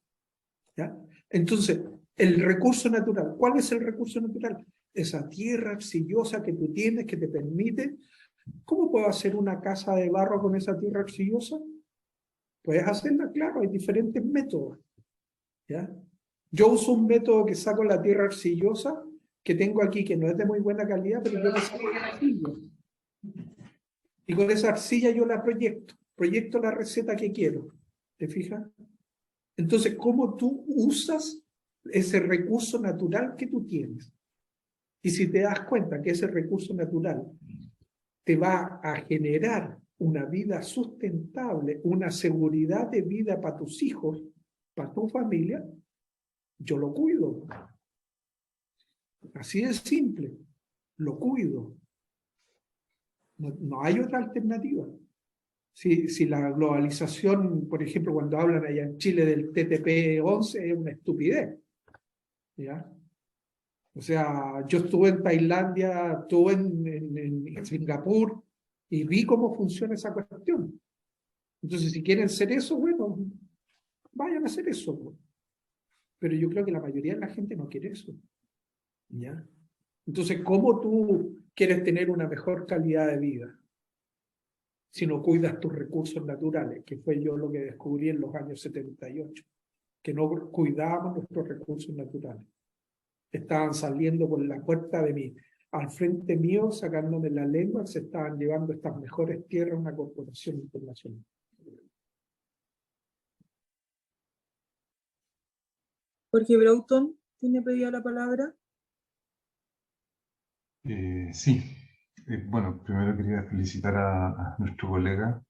¿ya? Entonces, el recurso natural, ¿cuál es el recurso natural? Esa tierra arcillosa que tú tienes que te permite. ¿Cómo puedo hacer una casa de barro con esa tierra arcillosa? Puedes hacerla, claro, hay diferentes métodos, ¿ya? Yo uso un método que saco la tierra arcillosa que tengo aquí, que no es de muy buena calidad, pero yo le saco la arcilla. Y con esa arcilla yo la proyecto la receta que quiero. ¿Te fijas? Entonces, ¿cómo tú usas ese recurso natural que tú tienes? Y si te das cuenta que ese recurso natural te va a generar una vida sustentable, una seguridad de vida para tus hijos, para tu familia, yo lo cuido. Así de simple, lo cuido. No hay otra alternativa. Si la globalización, por ejemplo, cuando hablan allá en Chile del TTP-11, es una estupidez, ¿ya? O sea, yo estuve en Tailandia, estuve en Singapur y vi cómo funciona esa cuestión. Entonces, si quieren hacer eso, bueno, vayan a hacer eso. Pero yo creo que la mayoría de la gente no quiere eso, ¿ya? Entonces, ¿cómo tú quieres tener una mejor calidad de vida si no cuidas tus recursos naturales? Que fue yo lo que descubrí en los años 78, que no cuidábamos nuestros recursos naturales. Estaban saliendo por la puerta de mí, al frente mío, sacándome la lengua, se estaban llevando estas mejores tierras a una corporación internacional. Jorge Broughton tiene pedida la palabra. Sí, bueno, primero quería felicitar a nuestro colega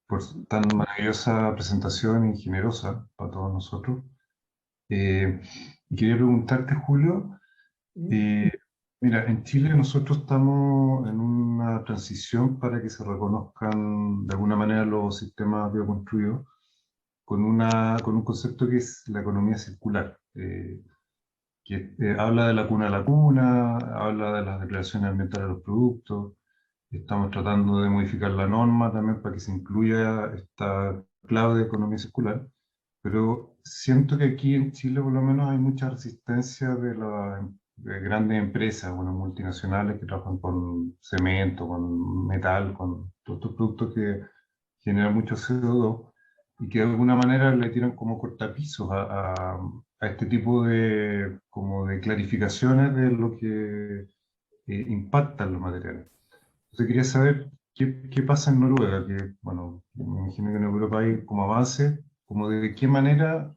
por tan maravillosa presentación y generosa para todos nosotros. Y quería preguntarte, Julio, mira, en Chile nosotros estamos en una transición para que se reconozcan de alguna manera los sistemas bioconstruidos con un concepto que es la economía circular. Que habla de la cuna a la cuna, habla de las declaraciones ambientales de los productos. Estamos tratando de modificar la norma también para que se incluya esta clave de economía circular. Pero siento que aquí en Chile por lo menos hay mucha resistencia de grandes empresas, bueno, multinacionales que trabajan con cemento, con metal, con todos estos productos que generan mucho CO2 y que de alguna manera le tiran como cortapisos a este tipo como de clarificaciones de lo que impactan los materiales. Entonces quería saber qué pasa en Noruega, que bueno, me imagino que en Europa hay como avance, como de qué manera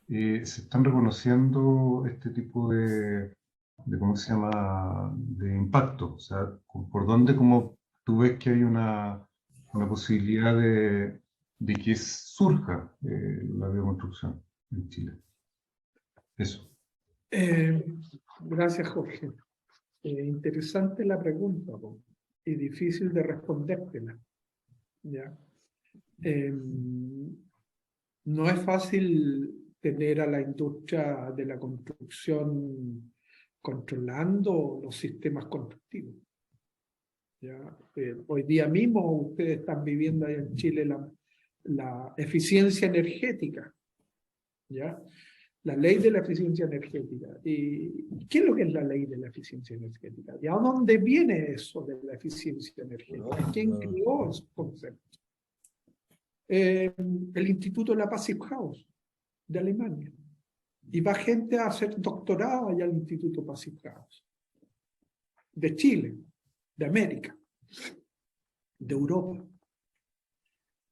se están reconociendo este tipo ¿cómo se llama?, de impacto. O sea, por dónde como tú ves que hay una posibilidad de que surja la bioconstrucción en Chile. Eso. Gracias, Jorge. Interesante la pregunta, y difícil de respondértela, ¿ya? No es fácil tener a la industria de la construcción controlando los sistemas constructivos, ¿ya? Hoy día mismo ustedes están viviendo ahí en Chile la eficiencia energética, ¿ya? La ley de la eficiencia energética. ¿Y qué es lo que es la ley de la eficiencia energética? ¿Y a dónde viene eso de la eficiencia energética? ¿Quién creó ese concepto? El Instituto de la Passive House de Alemania. Y va gente a hacer doctorado allá al Instituto Pacificados. De Chile, de América, de Europa.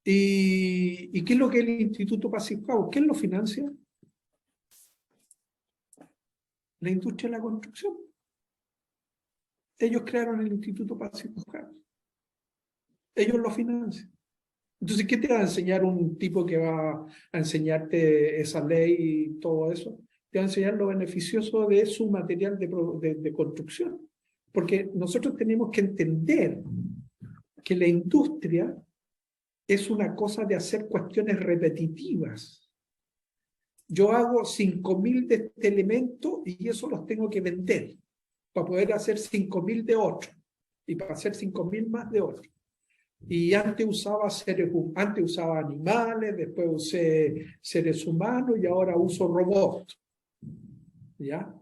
¿Y qué es lo que es el Instituto Pacificados? ¿Quién lo financia? La industria de la construcción. Ellos crearon el Instituto Pacificados. Ellos lo financian. Entonces, ¿qué te va a enseñar un tipo que va a enseñarte esa ley y todo eso? Te va a enseñar lo beneficioso de su material de construcción. Porque nosotros tenemos que entender que la industria es una cosa de hacer cuestiones repetitivas. Yo hago 5.000 de este elemento y eso los tengo que vender para poder hacer 5.000 de otro y para hacer 5.000 más de otro. Y antes usaba animales, después usé seres humanos y ahora uso robots. ¿Ya?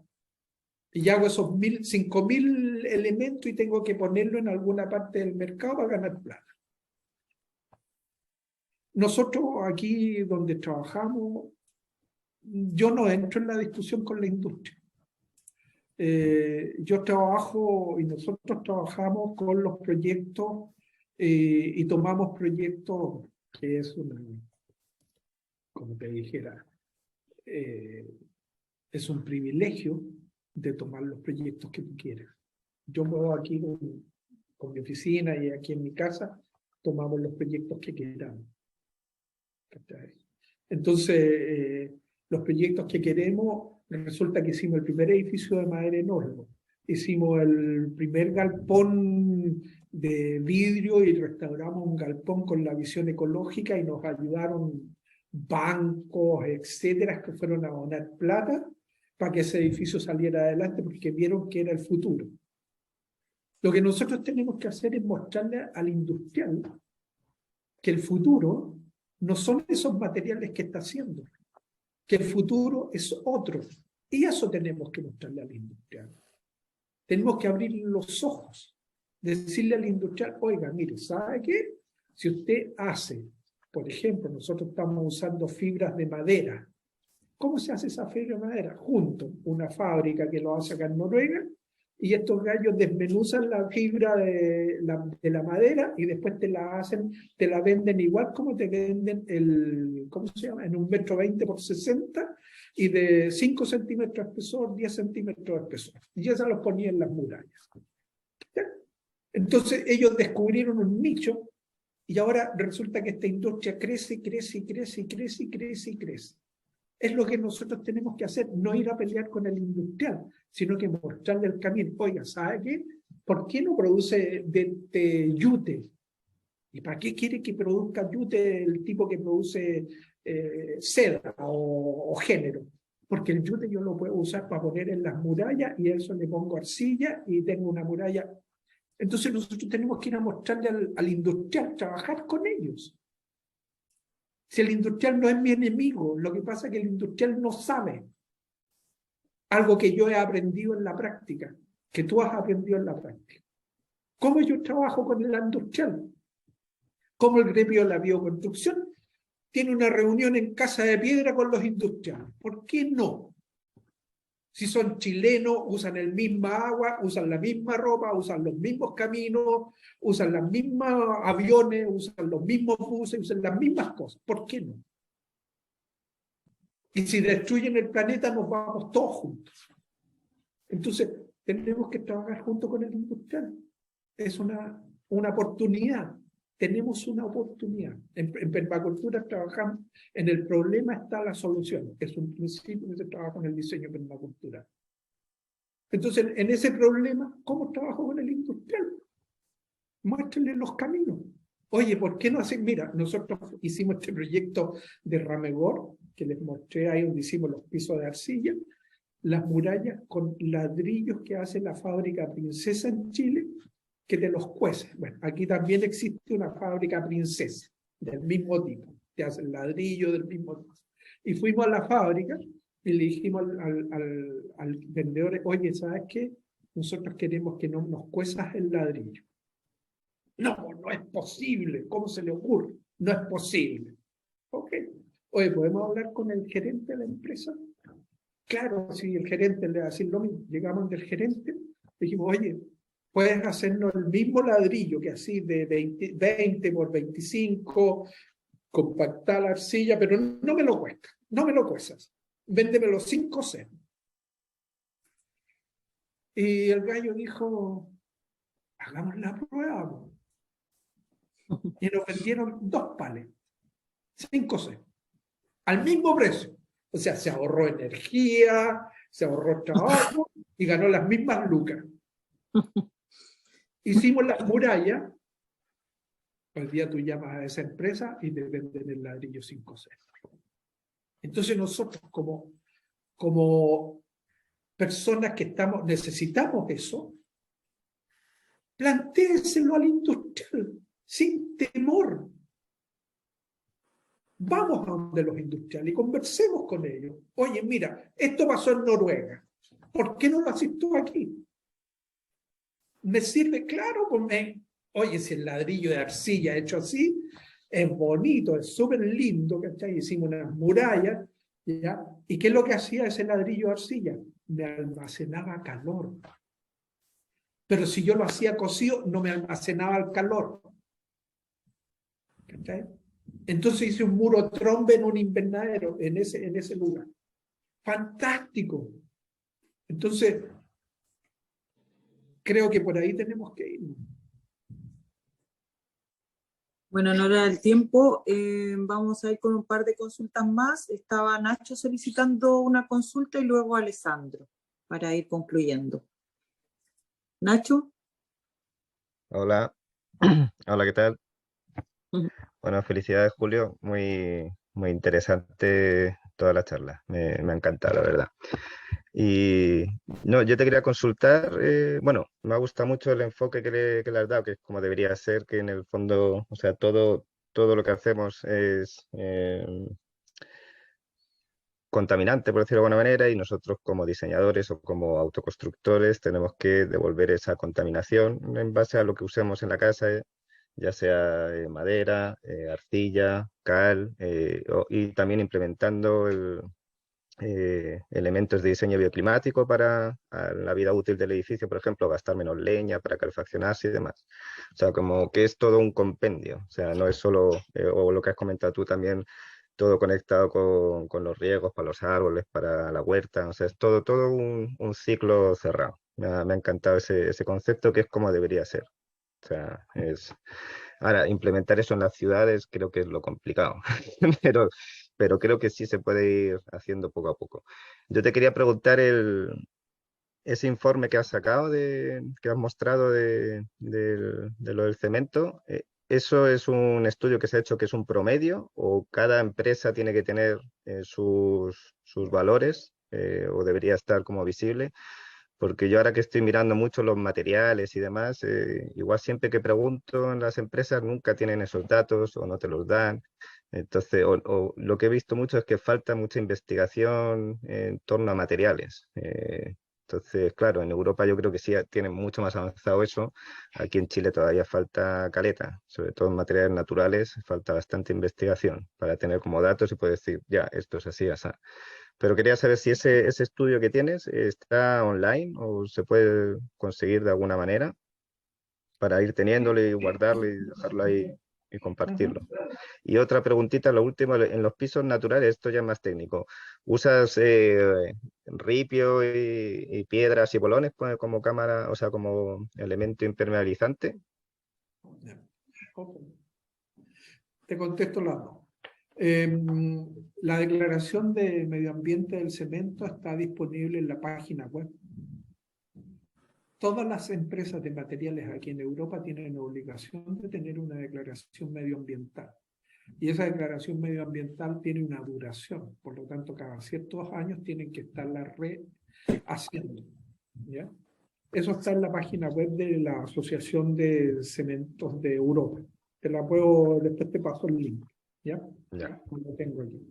Y hago esos 5.000 elementos y tengo que ponerlo en alguna parte del mercado para ganar plata. Nosotros aquí donde trabajamos, yo no entro en la discusión con la industria. Yo trabajo y nosotros trabajamos con los proyectos y tomamos proyectos que es una, como te dijera, es un privilegio de tomar los proyectos que tú quieres. Yo puedo aquí con mi oficina y aquí en mi casa, tomamos los proyectos que queramos. Entonces, los proyectos que queremos, resulta que hicimos el primer edificio de madera en Oslo, hicimos el primer galpón de vidrio y restauramos un galpón con la visión ecológica y nos ayudaron bancos, etcétera, que fueron a donar plata para que ese edificio saliera adelante porque vieron que era el futuro. Lo que nosotros tenemos que hacer es mostrarle al industrial que el futuro no son esos materiales que está haciendo, que el futuro es otro. Y eso tenemos que mostrarle al industrial. Tenemos que abrir los ojos, decirle al industrial, oiga, mire, ¿sabe qué? Si usted hace, por ejemplo, nosotros estamos usando fibras de madera. ¿Cómo se hace esa fibra de madera? Junto una fábrica que lo hace acá en Noruega, y estos gallos desmenuzan la fibra de la madera y después te la venden igual como te venden ¿cómo se llama? En 1,20 m por 60 y de 5 centímetros de espesor, 10 centímetros de espesor. Y esa los ponía en las murallas. ¿Ya? Entonces ellos descubrieron un nicho y ahora resulta que esta industria crece, crece, crece, crece, crece, crece. Es lo que nosotros tenemos que hacer, no ir a pelear con el industrial, sino que mostrarle el camino. Oiga, ¿sabe qué? ¿Por qué no produce de yute? ¿Y para qué quiere que produzca yute el tipo que produce seda o género? Porque el yute yo lo puedo usar para poner en las murallas y a eso le pongo arcilla y tengo una muralla. Entonces nosotros tenemos que ir a mostrarle al industrial, trabajar con ellos. Si el industrial no es mi enemigo, lo que pasa es que el industrial no sabe algo que yo he aprendido en la práctica, que tú has aprendido en la práctica. ¿Cómo yo trabajo con el industrial? ¿Cómo el gremio de la bioconstrucción tiene una reunión en Casa de Piedra con los industriales? ¿Por qué no? Si son chilenos, usan el misma agua, usan la misma ropa, usan los mismos caminos, usan las mismas aviones, usan los mismos buses, usan las mismas cosas. ¿Por qué no? Y si destruyen el planeta, nos vamos todos juntos. Entonces, tenemos que trabajar junto con el industrial. Es una oportunidad. Tenemos una oportunidad. En permacultura trabajamos, en el problema está la solución. Es un principio que se trabaja en el diseño permacultural. Entonces, en ese problema, ¿cómo trabajo con el industrial? Muéstrenle los caminos. Oye, ¿por qué no hacen? Mira, nosotros hicimos este proyecto de Ramegor, que les mostré ahí donde hicimos los pisos de arcilla, las murallas con ladrillos que hace la fábrica Princesa en Chile, que te los cuece. Bueno, aquí también existe una fábrica Princesa, del mismo tipo, te hacen ladrillo del mismo tipo. Y fuimos a la fábrica y le dijimos al vendedor, oye, ¿sabes qué? Nosotros queremos que no nos cuezas el ladrillo. No, no es posible. ¿Cómo se le ocurre? No es posible. Ok. Oye, ¿podemos hablar con el gerente de la empresa? Claro, si el gerente le va a decir lo mismo. Llegamos del gerente, dijimos, oye, puedes hacernos el mismo ladrillo que así de 20 por 25, compactar la arcilla, pero no me lo cuesta, no me lo cuestas. Véndemelo 5 ceros. Y el gallo dijo, hagamos la prueba. Po. Y nos vendieron 2 palets, 5 ceros, al mismo precio. O sea, se ahorró energía, se ahorró trabajo y ganó las mismas lucas. Hicimos las murallas. Hoy día tú llamas a esa empresa y te venden el ladrillo 5 ceros. Entonces nosotros como personas que necesitamos eso, plantéenselo al industrial, sin temor. Vamos a donde los industriales y conversemos con ellos. Oye, mira, esto pasó en Noruega. ¿Por qué no lo haces tú aquí? Me sirve, claro, oye, si el ladrillo de arcilla hecho así, es bonito, es súper lindo, ¿cachai? Hicimos unas murallas, ¿ya? ¿Y qué es lo que hacía ese ladrillo de arcilla? Me almacenaba calor. Pero si yo lo hacía cocido, no me almacenaba el calor. ¿Cachai? Entonces hice un muro trombe en un invernadero, en ese lugar. Fantástico. Entonces, creo que por ahí tenemos que ir. Bueno, en hora del tiempo, vamos a ir con un par de consultas más. Estaba Nacho solicitando una consulta y luego Alessandro, para ir concluyendo. Nacho. Hola, hola, ¿qué tal? Bueno, felicidades, Julio. Muy, muy interesante toda la charla. Me ha encantado, la verdad. Y no, yo te quería consultar, bueno, me ha gustado mucho el enfoque que le has dado, que es como debería ser, que en el fondo, o sea, todo lo que hacemos es contaminante, por decirlo de alguna manera, y nosotros como diseñadores o como autoconstructores tenemos que devolver esa contaminación en base a lo que usemos en la casa, ya sea madera, arcilla, cal, y también implementando elementos de diseño bioclimático para la vida útil del edificio, por ejemplo, gastar menos leña para calefaccionarse y demás. O sea, como que es todo un compendio, o sea, no es solo, o lo que has comentado tú también, todo conectado con los riegos para los árboles, para la huerta, o sea, es todo un ciclo cerrado. Me ha encantado ese concepto que es como debería ser. O sea, ahora, implementar eso en las ciudades creo que es lo complicado, pero creo que sí se puede ir haciendo poco a poco. Yo te quería preguntar ese informe que has sacado, que has mostrado de lo del cemento, ¿eso es un estudio que se ha hecho que es un promedio o cada empresa tiene que tener sus valores o debería estar como visible? Porque yo ahora que estoy mirando mucho los materiales y demás, igual siempre que pregunto en las empresas nunca tienen esos datos o no te los dan. Entonces, o lo que he visto mucho es que falta mucha investigación en torno a materiales. Entonces, claro, en Europa yo creo que sí tienen mucho más avanzado eso. Aquí en Chile todavía falta caleta, sobre todo en materiales naturales, falta bastante investigación para tener como datos y poder decir, ya, esto es así, así. Pero quería saber si ese estudio que tienes está online o se puede conseguir de alguna manera para ir teniéndolo y guardarlo y dejarlo ahí y compartirlo. Y otra preguntita, lo último, en los pisos naturales, esto ya es más técnico. ¿Usas ripio y piedras y bolones pues, como cámara, o sea, como elemento impermeabilizante? Te contesto las dos. La declaración de medio ambiente del cemento está disponible en la página web. Todas las empresas de materiales aquí en Europa tienen obligación de tener una declaración medioambiental. Y esa declaración medioambiental tiene una duración. Por lo tanto, cada ciertos años tienen que estarla rehaciendo. ¿Ya? Eso está en la página web de la Asociación de Cementos de Europa. Después te paso el link. ¿Ya? Ya. Lo tengo aquí.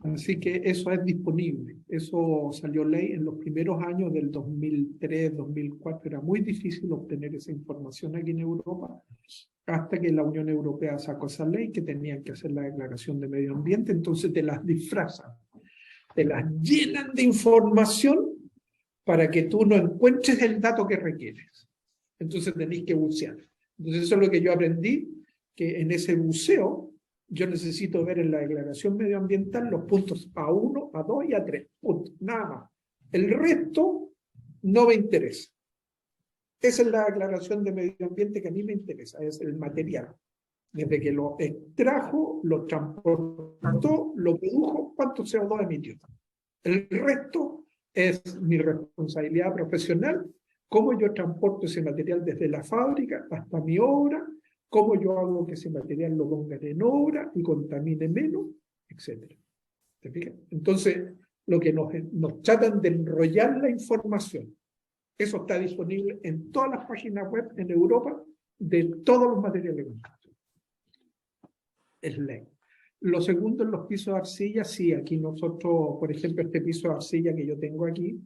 Así que eso es disponible. Eso salió ley en los primeros años del 2003, 2004. Era muy difícil obtener esa información aquí en Europa, hasta que la Unión Europea sacó esa ley que tenían que hacer la declaración de medio ambiente, entonces te las disfrazan. te las llenan de información para que tú no encuentres el dato que requieres. Entonces tenés que bucear. Entonces eso es lo que yo aprendí, que en ese buceo yo necesito ver en la declaración medioambiental los puntos A1, A2 y A3. Punto. Nada más. El resto no me interesa. Esa es la declaración de medio ambiente que a mí me interesa, es el material. Desde que lo extrajo, lo transportó, lo produjo, cuánto CO2 emitió. El resto es mi responsabilidad profesional, cómo yo transporto ese material desde la fábrica hasta mi obra, cómo yo hago que ese material lo pongan en obra y contamine menos, etc. ¿Te fijas? Entonces, lo que nos tratan de enrollar la información. Eso está disponible en todas las páginas web en Europa de todos los materiales de construcción. Es ley. Lo segundo, en los pisos de arcilla, sí, aquí nosotros, por ejemplo, este piso de arcilla que yo tengo aquí,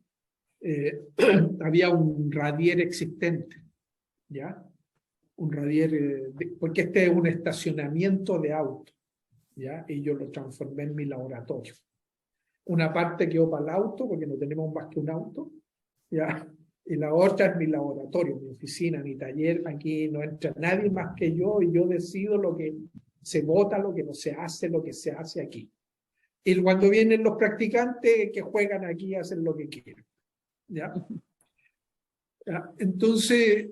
había un radier existente, ¿ya? Un radier, porque este es un estacionamiento de autos, ¿ya? Y yo lo transformé en mi laboratorio. Una parte quedó para el auto, porque no tenemos más que un auto, ¿ya? Y la otra es mi laboratorio, mi oficina, mi taller. Aquí no entra nadie más que yo y yo decido lo que se vota, lo que no se hace, lo que se hace aquí. Y cuando vienen los practicantes que juegan aquí, hacen lo que quieren. ¿Ya? Entonces,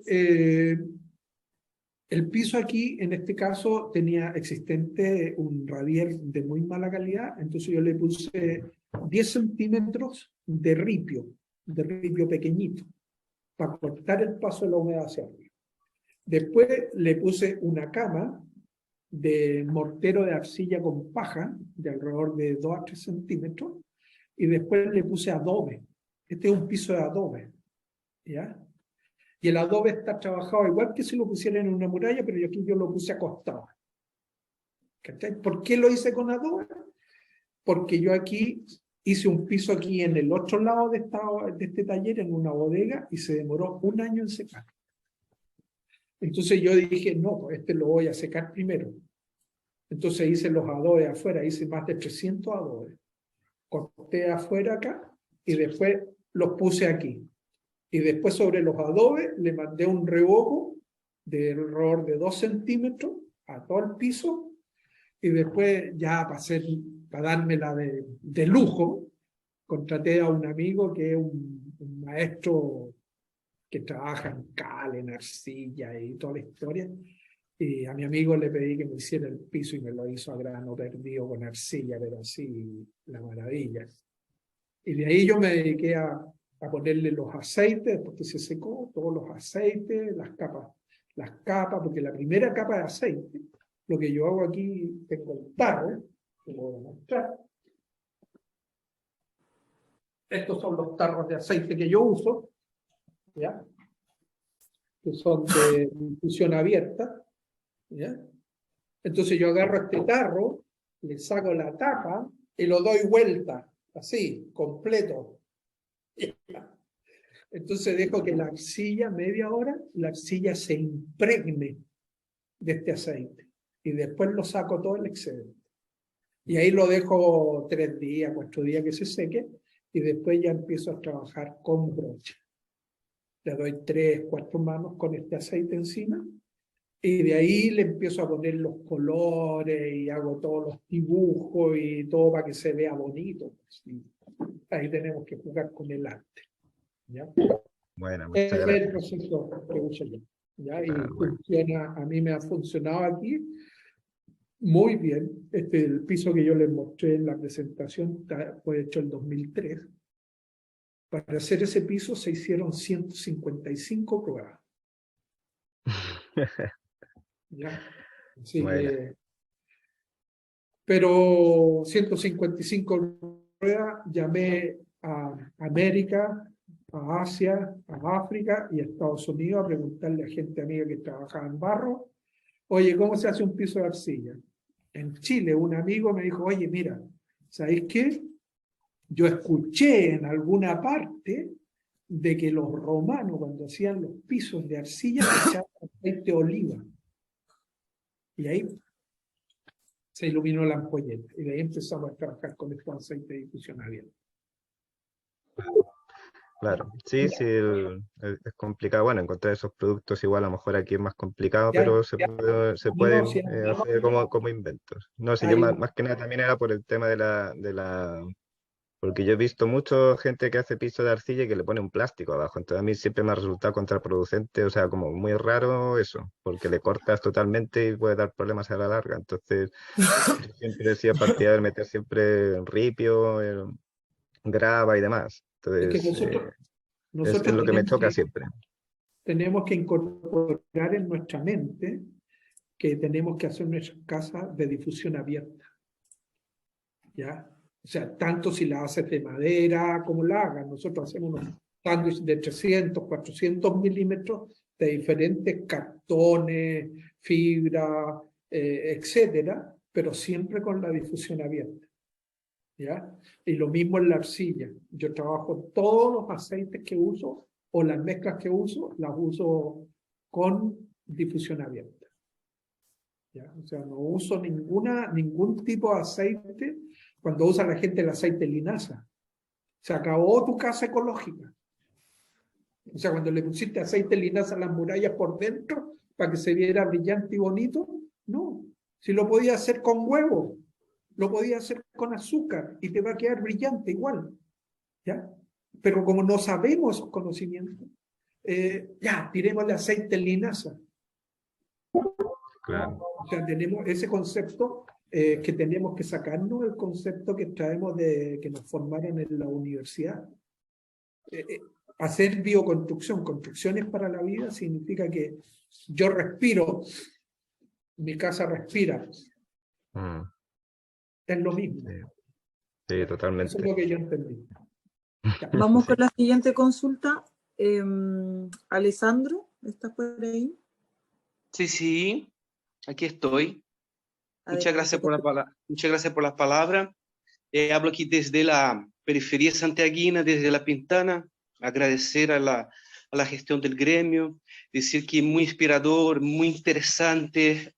el piso aquí, en este caso, tenía existente un radier de muy mala calidad, entonces yo le puse 10 centímetros de ripio pequeñito, para cortar el paso de la humedad hacia arriba. Después le puse una cama de mortero de arcilla con paja, de alrededor de 2 a 3 centímetros, y después le puse adobe. Este es un piso de adobe, ¿ya? Y el adobe está trabajado igual que si lo pusieran en una muralla, pero aquí yo lo puse acostado. ¿Cachai? ¿Por qué lo hice con adobe? Porque yo aquí hice un piso aquí en el otro lado de este taller, en una bodega, y se demoró 1 año en secar. Entonces yo dije, no, este lo voy a secar primero. Entonces hice los adobes afuera, hice más de 300 adobes. Corté afuera acá y después los puse aquí. Y después sobre los adobes le mandé un revoco de alrededor de 2 centímetros a todo el piso. Y después ya para dármela de lujo, contraté a un amigo que es un maestro que trabaja en cal, en arcilla y toda la historia. Y a mi amigo le pedí que me hiciera el piso y me lo hizo a grano perdido con arcilla, pero así, la maravilla. Y de ahí yo me dediqué a ponerle los aceites, porque se secó, todos los aceites, las capas, porque la primera capa de aceite, lo que yo hago aquí, tengo el tarro, que lo voy a mostrar. Estos son los tarros de aceite que yo uso, ¿ya? Que son de infusión abierta, ¿ya? Entonces yo agarro este tarro, le saco la tapa y lo doy vuelta, así, completo. Entonces dejo que la arcilla, media hora, la arcilla se impregne de este aceite. Y después lo saco todo el excedente. Y ahí lo dejo 3 días, 4 días que se seque, y después ya empiezo a trabajar con brocha. Le doy 3, 4 manos con este aceite encima, y de ahí le empiezo a poner los colores, y hago todos los dibujos, y todo para que se vea bonito. Y ahí tenemos que jugar con el arte. ¿Ya? Bueno, muchas Es gracias. el proceso que uso yo. ¿Ya? Y Bueno. funciona, a mí me ha funcionado aquí muy bien. El piso que yo les mostré en la presentación fue hecho en 2003. Para hacer ese piso se hicieron 155 pruebas. ¿Ya? Así Bueno. que, pero 155 pruebas, llamé a América, a Asia, a África y a Estados Unidos a preguntarle a gente amiga que trabajaba en barro, oye, ¿cómo se hace un piso de arcilla? En Chile un amigo me dijo, oye, mira, ¿sabéis qué? Yo escuché en alguna parte de que los romanos cuando hacían los pisos de arcilla echaban aceite de oliva. Y ahí se iluminó la ampolleta. Y de ahí empezamos a trabajar con estos aceites de difusión abierta. Claro, sí, sí, es complicado. Bueno, encontrar esos productos igual a lo mejor aquí es más complicado, Ya, pero se pueden sí, hacer como inventos. No sé, yo más que nada también era por el tema porque yo he visto mucha gente que hace piso de arcilla y que le pone un plástico abajo, entonces a mí siempre me ha resultado contraproducente, o sea, como muy raro eso, porque le cortas totalmente y puede dar problemas a la larga. Entonces, yo siempre decía partidario de meter siempre ripio, grava y demás. es que Entonces, es nosotros lo que me choca siempre. tenemos que incorporar en nuestra mente que tenemos que hacer nuestras casas de difusión abierta. ¿Ya? O sea, tanto si la haces de madera como la hagas. Nosotros hacemos unos sándwiches de 300, 400 milímetros de diferentes cartones, fibra, etcétera, pero siempre con la difusión abierta. ¿Ya? Y lo mismo en la arcilla. Yo trabajo todos los aceites que uso o las mezclas que uso, las uso con difusión abierta. ¿Ya? O sea, no uso ningún tipo de aceite. Cuando usa la gente el aceite linaza, se acabó tu casa ecológica. O sea, cuando le pusiste aceite linaza a las murallas por dentro para que se viera brillante y bonito, no. Si lo podía hacer con huevo, lo podía hacer con azúcar y te va a quedar brillante igual. ¿Ya? Pero como no sabemos esos conocimientos, ya, tirémosle aceite linaza. Claro. O sea, tenemos ese concepto que tenemos que sacarnos, el concepto que traemos que nos formaron en la universidad. Hacer bioconstrucción, construcciones para la vida, significa que yo respiro, mi casa respira. Es lo mismo. Sí, totalmente. Eso es lo que yo entendí. Ya, vamos con la siguiente consulta. Alessandro, ¿estás por ahí? Sí, sí, aquí estoy. Muchas gracias muchas gracias por las palabras. Hablo aquí desde la periferia santiaguina, desde La Pintana. Agradecer a la gestión del gremio, decir que muy inspirador, muy interesante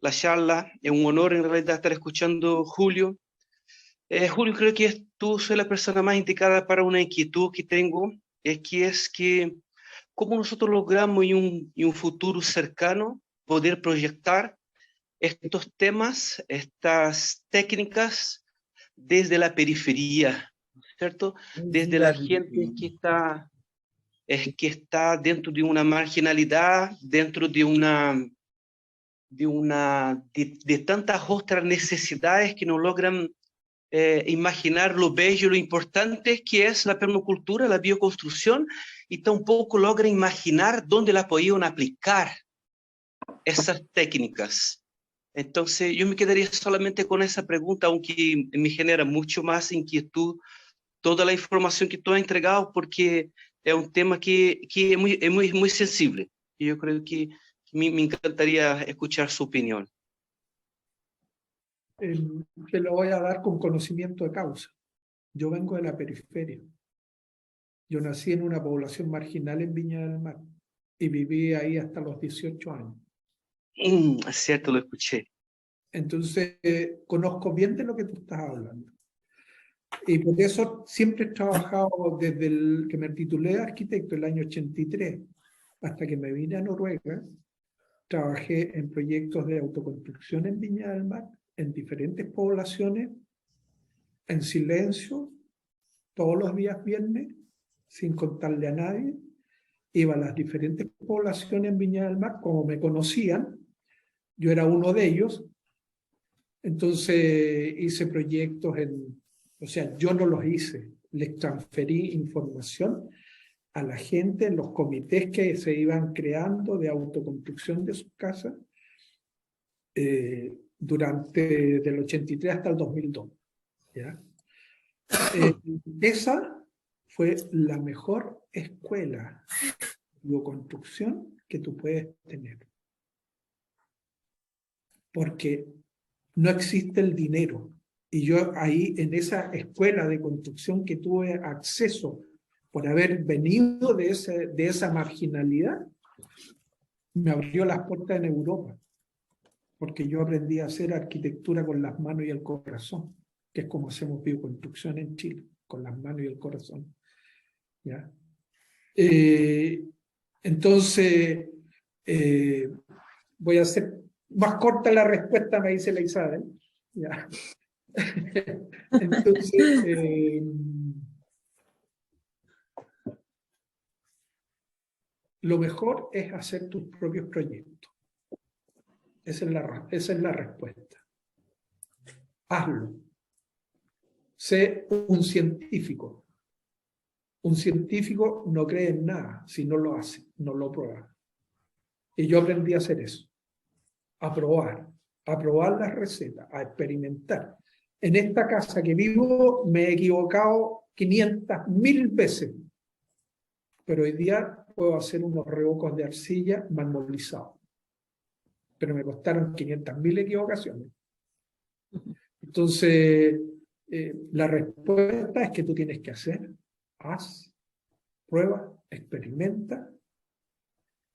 la charla. Es un honor en realidad estar escuchando Julio. Julio, creo que tú soy la persona más indicada para una inquietud que tengo, es que cómo nosotros logramos en un futuro cercano poder proyectar estos temas, estas técnicas desde la periferia, ¿cierto? Desde la gente que está dentro de una marginalidad, dentro de tantas otras necesidades que no logran imaginar lo bello, lo importante que es la permacultura, la bioconstrucción, y tampoco logran imaginar dónde la podían aplicar esas técnicas. Entonces, yo me quedaría solamente con esa pregunta, aunque me genera mucho más inquietud toda la información que tú has entregado, porque es un tema que es muy sensible. Y yo creo que me encantaría escuchar su opinión. Te lo voy a dar con conocimiento de causa. Yo vengo de la periferia. Yo nací en una población marginal en Viña del Mar y viví ahí hasta los 18 años. Es cierto, lo escuché. Entonces, conozco bien de lo que tú estás hablando. Y por eso siempre he trabajado desde que me titulé de arquitecto el año 83 hasta que me vine a Noruega. Trabajé en proyectos de autoconstrucción en Viña del Mar, en diferentes poblaciones, en silencio, todos los días viernes, sin contarle a nadie. Iba a las diferentes poblaciones en Viña del Mar, como me conocían, yo era uno de ellos. Entonces hice proyectos o sea, yo no los hice, les transferí información a la gente en los comités que se iban creando de autoconstrucción de sus casas durante del 83 hasta el 2002. ¿Ya? Esa fue la mejor escuela de bioconstrucción que tú puedes tener. Porque no existe el dinero. Y yo ahí, en esa escuela de construcción que tuve acceso por haber venido de esa marginalidad, me abrió las puertas en Europa. porque yo aprendí a hacer arquitectura con las manos y el corazón, que es como hacemos bioconstrucción en Chile, con las manos y el corazón. ¿Ya? Entonces, voy a hacer más corta la respuesta, me dice la Isabel. ¿Ya? Entonces, lo mejor es hacer tus propios proyectos. Esa es la respuesta. Hazlo. Sé un científico. Un científico no cree en nada si no lo hace, no lo prueba. Y yo aprendí a hacer eso. A probar las recetas, a experimentar. En esta casa que vivo me he equivocado 500.000 veces. Pero hoy día puedo hacer unos revocos de arcilla marmolizados. Pero me costaron 500.000 equivocaciones. Entonces, la respuesta es que tú tienes que hacer, haz, prueba, experimenta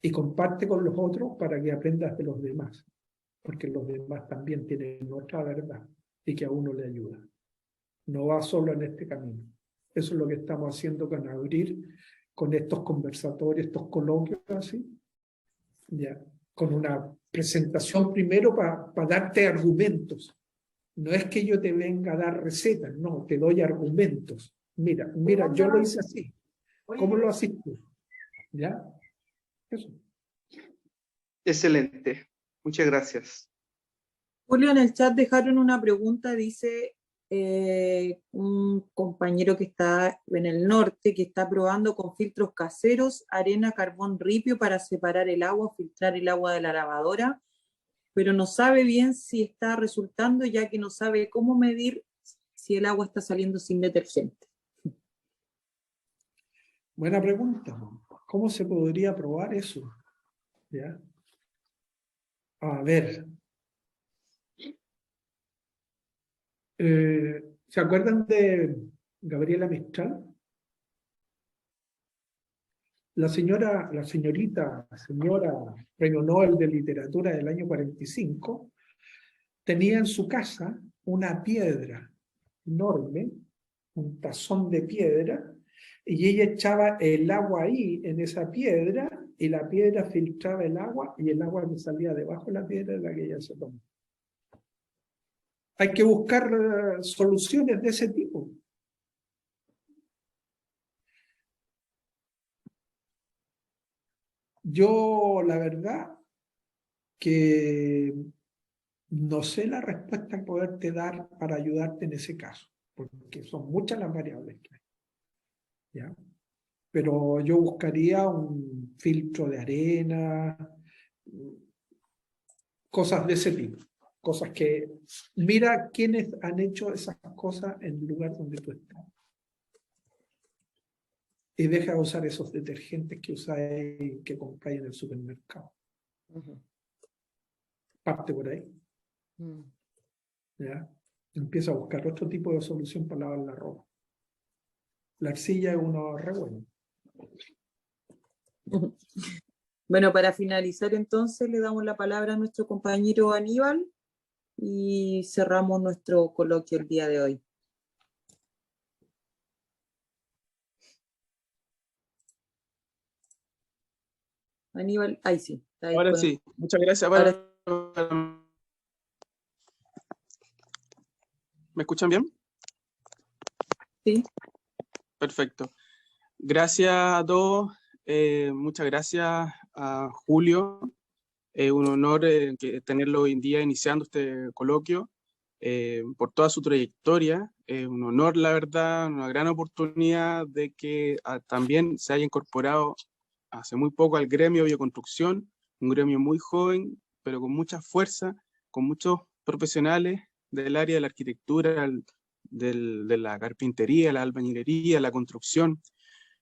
y comparte con los otros para que aprendas de los demás, porque los demás también tienen otra verdad y que a uno le ayuda. No va solo en este camino. Eso es lo que estamos haciendo con abrir, con estos conversatorios, estos coloquios así, ya, con una presentación primero para darte argumentos. No es que yo te venga a dar recetas, no, te doy argumentos. Mira, yo lo hice así. ¿Cómo lo haces tú? ¿Ya? Eso. Excelente. Muchas gracias. Julio, en el chat dejaron una pregunta, dice un compañero que está en el norte, que está probando con filtros caseros, arena, carbón, ripio para separar el agua, filtrar el agua de la lavadora, pero no sabe bien si está resultando, ya que no sabe cómo medir si el agua está saliendo sin detergente. Buena pregunta. ¿Cómo se podría probar eso? ¿Ya? A ver. ¿Se acuerdan de Gabriela Mistral? La señora Premio Nobel de Literatura del año 45, tenía en su casa una piedra enorme, un tazón de piedra, y ella echaba el agua ahí, en esa piedra, y la piedra filtraba el agua, y el agua que salía debajo de la piedra era la que ella se tomó. Hay que buscar soluciones de ese tipo. Yo, la verdad, que no sé la respuesta que poderte dar para ayudarte en ese caso, porque son muchas las variables que hay. ¿Ya? Pero yo buscaría un filtro de arena, cosas de ese tipo. Cosas que, mira quiénes han hecho esas cosas en el lugar donde tú estás. Y deja de usar esos detergentes que usáis, que compráis en el supermercado. Parte por ahí. ¿Ya? Empieza a buscar otro tipo de solución para lavar la ropa. La arcilla es uno re bueno. Bueno, para finalizar entonces le damos la palabra a nuestro compañero Aníbal y cerramos nuestro coloquio el día de hoy. Aníbal, ahí sí. Ahí ahora pueden... sí, muchas gracias. ¿Me escuchan bien? Sí. Perfecto. Gracias a todos. Muchas gracias a Julio. Un honor tenerlo hoy en día iniciando este coloquio. Por toda su trayectoria. Un honor, la verdad, una gran oportunidad de que también se haya incorporado hace muy poco al gremio de bioconstrucción, un gremio muy joven, pero con mucha fuerza, con muchos profesionales del área de la arquitectura, de la carpintería, la albañilería, la construcción,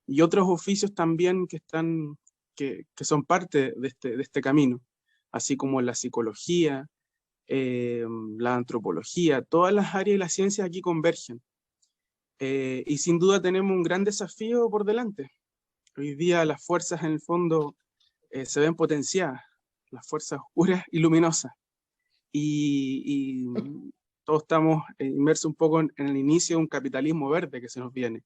y otros oficios también que son parte de este camino, así como la psicología, la antropología, todas las áreas de la ciencia aquí convergen. Y sin duda tenemos un gran desafío por delante. Hoy día las fuerzas en el fondo se ven potenciadas, las fuerzas oscuras y luminosas. y todos estamos inmersos un poco en el inicio de un capitalismo verde que se nos viene.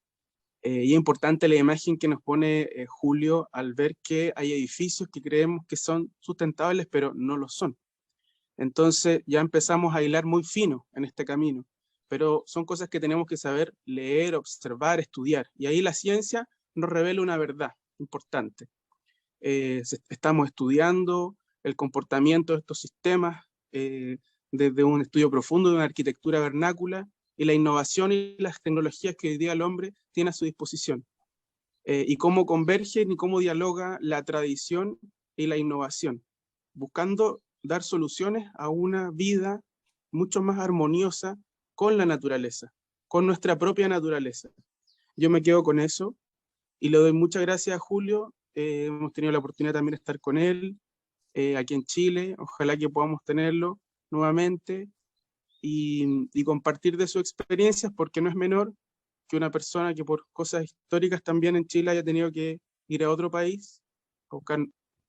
Y es importante la imagen que nos pone Julio al ver que hay edificios que creemos que son sustentables, pero no lo son. Entonces ya empezamos a hilar muy fino en este camino, pero son cosas que tenemos que saber leer, observar, estudiar. Y ahí la ciencia nos revela una verdad importante. Estamos estudiando el comportamiento de estos sistemas desde un estudio profundo de una arquitectura vernácula y la innovación y las tecnologías que hoy día el hombre tiene a su disposición. Y cómo convergen y cómo dialoga la tradición y la innovación, buscando dar soluciones a una vida mucho más armoniosa con la naturaleza, con nuestra propia naturaleza. Yo me quedo con eso y le doy muchas gracias a Julio. Hemos tenido la oportunidad también de estar con él aquí en Chile. Ojalá que podamos tenerlo nuevamente y compartir de sus experiencias, porque no es menor que una persona que por cosas históricas también en Chile haya tenido que ir a otro país, a buscar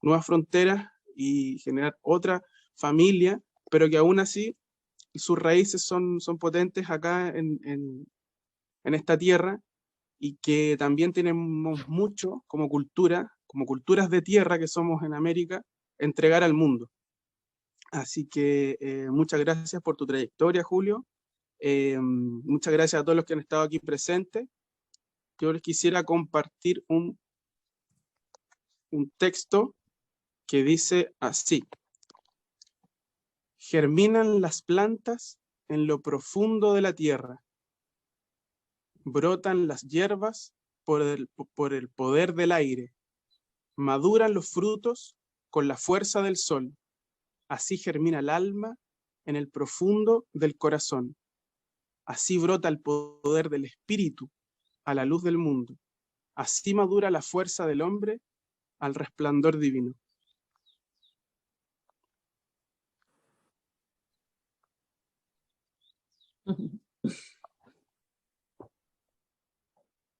nuevas fronteras y generar otra familia, pero que aún así sus raíces son potentes acá en esta tierra, y que también tenemos mucho como cultura, como culturas de tierra que somos en América, entregar al mundo. Así que muchas gracias por tu trayectoria, Julio. Muchas gracias a todos los que han estado aquí presentes. Yo les quisiera compartir un texto que dice así: germinan las plantas en lo profundo de la tierra, brotan las hierbas por el poder del aire, maduran los frutos con la fuerza del sol, así germina el alma en el profundo del corazón, así brota el poder del espíritu a la luz del mundo, así madura la fuerza del hombre al resplandor divino.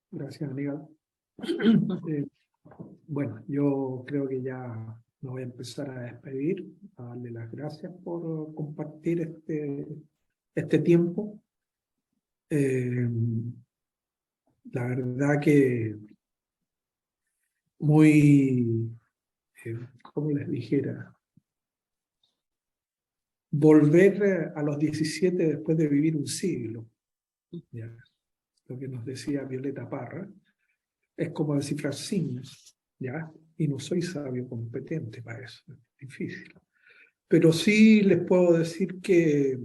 Gracias, Aníbal. Bueno, yo creo que ya me voy a empezar a despedir, a darle las gracias por compartir este tiempo. La verdad que muy, ¿cómo les dijera? Volver a los 17 después de vivir un siglo, ¿ya? Lo que nos decía Violeta Parra, es como descifrar signos, ¿ya? Y no soy sabio competente para eso, es difícil. Pero sí les puedo decir que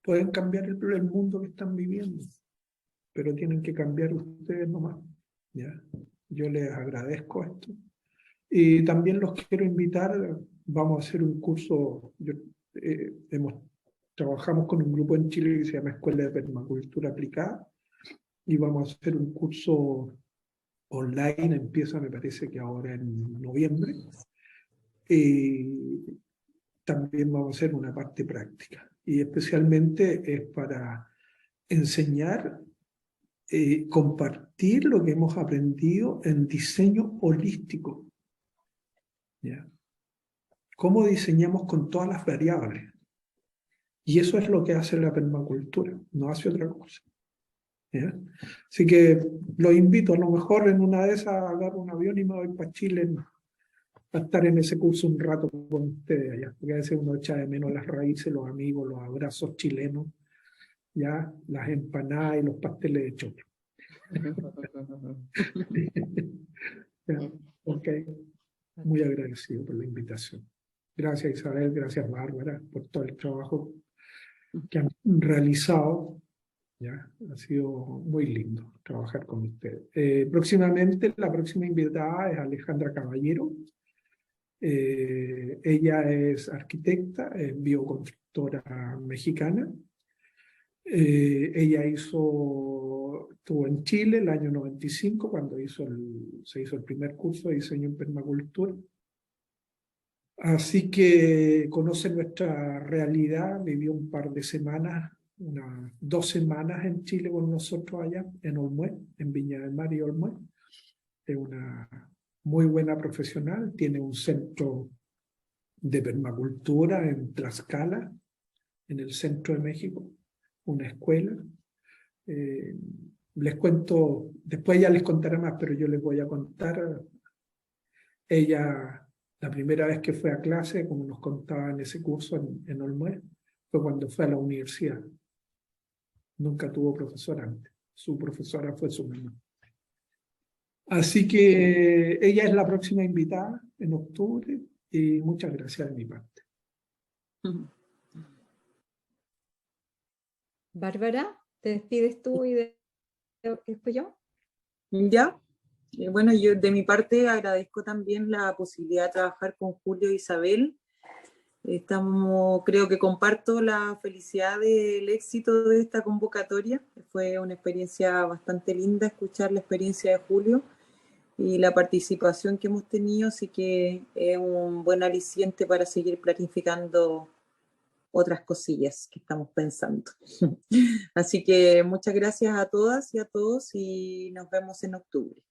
pueden cambiar el mundo que están viviendo, pero tienen que cambiar ustedes nomás, ¿ya? Yo les agradezco esto. Y también los quiero invitar, vamos a hacer un curso, trabajamos con un grupo en Chile que se llama Escuela de Permacultura Aplicada, y vamos a hacer un curso online, empieza me parece que ahora en noviembre, y también vamos a hacer una parte práctica, y especialmente es para enseñar, compartir lo que hemos aprendido en diseño holístico, ¿ya? Cómo diseñamos con todas las variables, y eso es lo que hace la permacultura, no hace otra cosa. ¿Ya? Así que los invito, a lo mejor en una de esas agarro un avión y me voy para Chile a estar en ese curso un rato con ustedes allá, porque a veces uno echa de menos las raíces, los amigos, los abrazos chilenos, ya, las empanadas y los pasteles de choclo. Ok, muy agradecido por la invitación. Gracias, Isabel, gracias, Bárbara, por todo el trabajo que han realizado. ¿Ya? Ha sido muy lindo trabajar con ustedes. Próximamente, la próxima invitada es Alejandra Caballero. Ella es arquitecta, es bioconstructora mexicana. Ella estuvo en Chile el año 95 cuando se hizo el primer curso de diseño en permacultura. Así que conoce nuestra realidad, vivió un par de semanas, unas 2 semanas en Chile con nosotros allá, en Olmué, en Viña del Mar y Olmué. Es una muy buena profesional, tiene un centro de permacultura en Tlaxcala, en el centro de México, una escuela. Les cuento, después ya les contaré más, pero yo les voy a contar. Ella, la primera vez que fue a clase, como nos contaba en ese curso en Olmué, fue cuando fue a la universidad. Nunca tuvo profesor antes. Su profesora fue su mamá. Así que ella es la próxima invitada en octubre y muchas gracias de mi parte. Bárbara, ¿te despides tú y después yo? Ya. Bueno, yo de mi parte agradezco también la posibilidad de trabajar con Julio e Isabel. Creo que comparto la felicidad del éxito de esta convocatoria. Fue una experiencia bastante linda escuchar la experiencia de Julio y la participación que hemos tenido, así que es un buen aliciente para seguir planificando otras cosillas que estamos pensando. Así que muchas gracias a todas y a todos y nos vemos en octubre.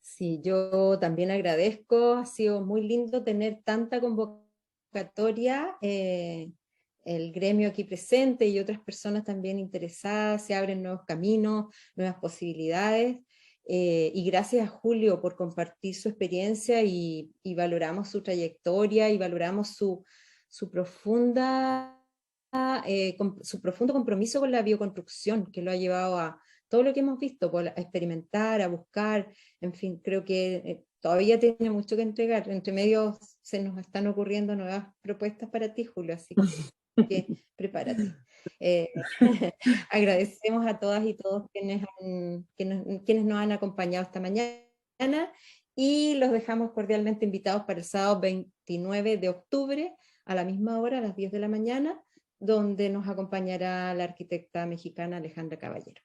Sí, yo también agradezco, ha sido muy lindo tener tanta convocatoria, el gremio aquí presente y otras personas también interesadas, se abren nuevos caminos, nuevas posibilidades, y gracias a Julio por compartir su experiencia y valoramos su trayectoria y valoramos su profundo compromiso con la bioconstrucción, que lo ha llevado a todo lo que hemos visto, a experimentar, a buscar, en fin, creo que todavía tiene mucho que entregar. Entre medio se nos están ocurriendo nuevas propuestas para ti, Julio, así que prepárate. Agradecemos a todas y todos quienes nos han acompañado esta mañana y los dejamos cordialmente invitados para el sábado 29 de octubre a la misma hora, a las 10 de la mañana, donde nos acompañará la arquitecta mexicana Alejandra Caballero.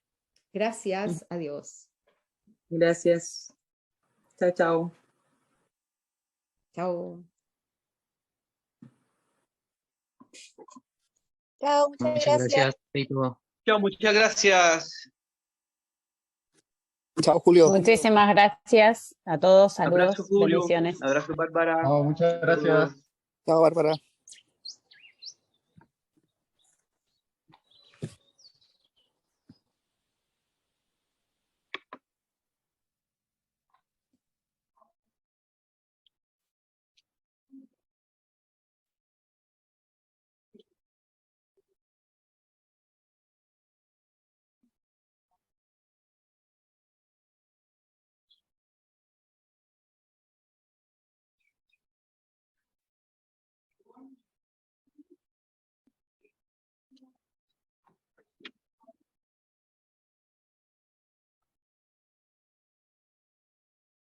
Gracias, adiós. Gracias. Chao, chao. Chao. Chao, muchas gracias. Chao, muchas gracias. Chao, Julio. Muchísimas gracias a todos. Saludos, Abrazo, Julio. bendiciones. Abrazo, Bárbara. Muchas gracias. Chao, Bárbara.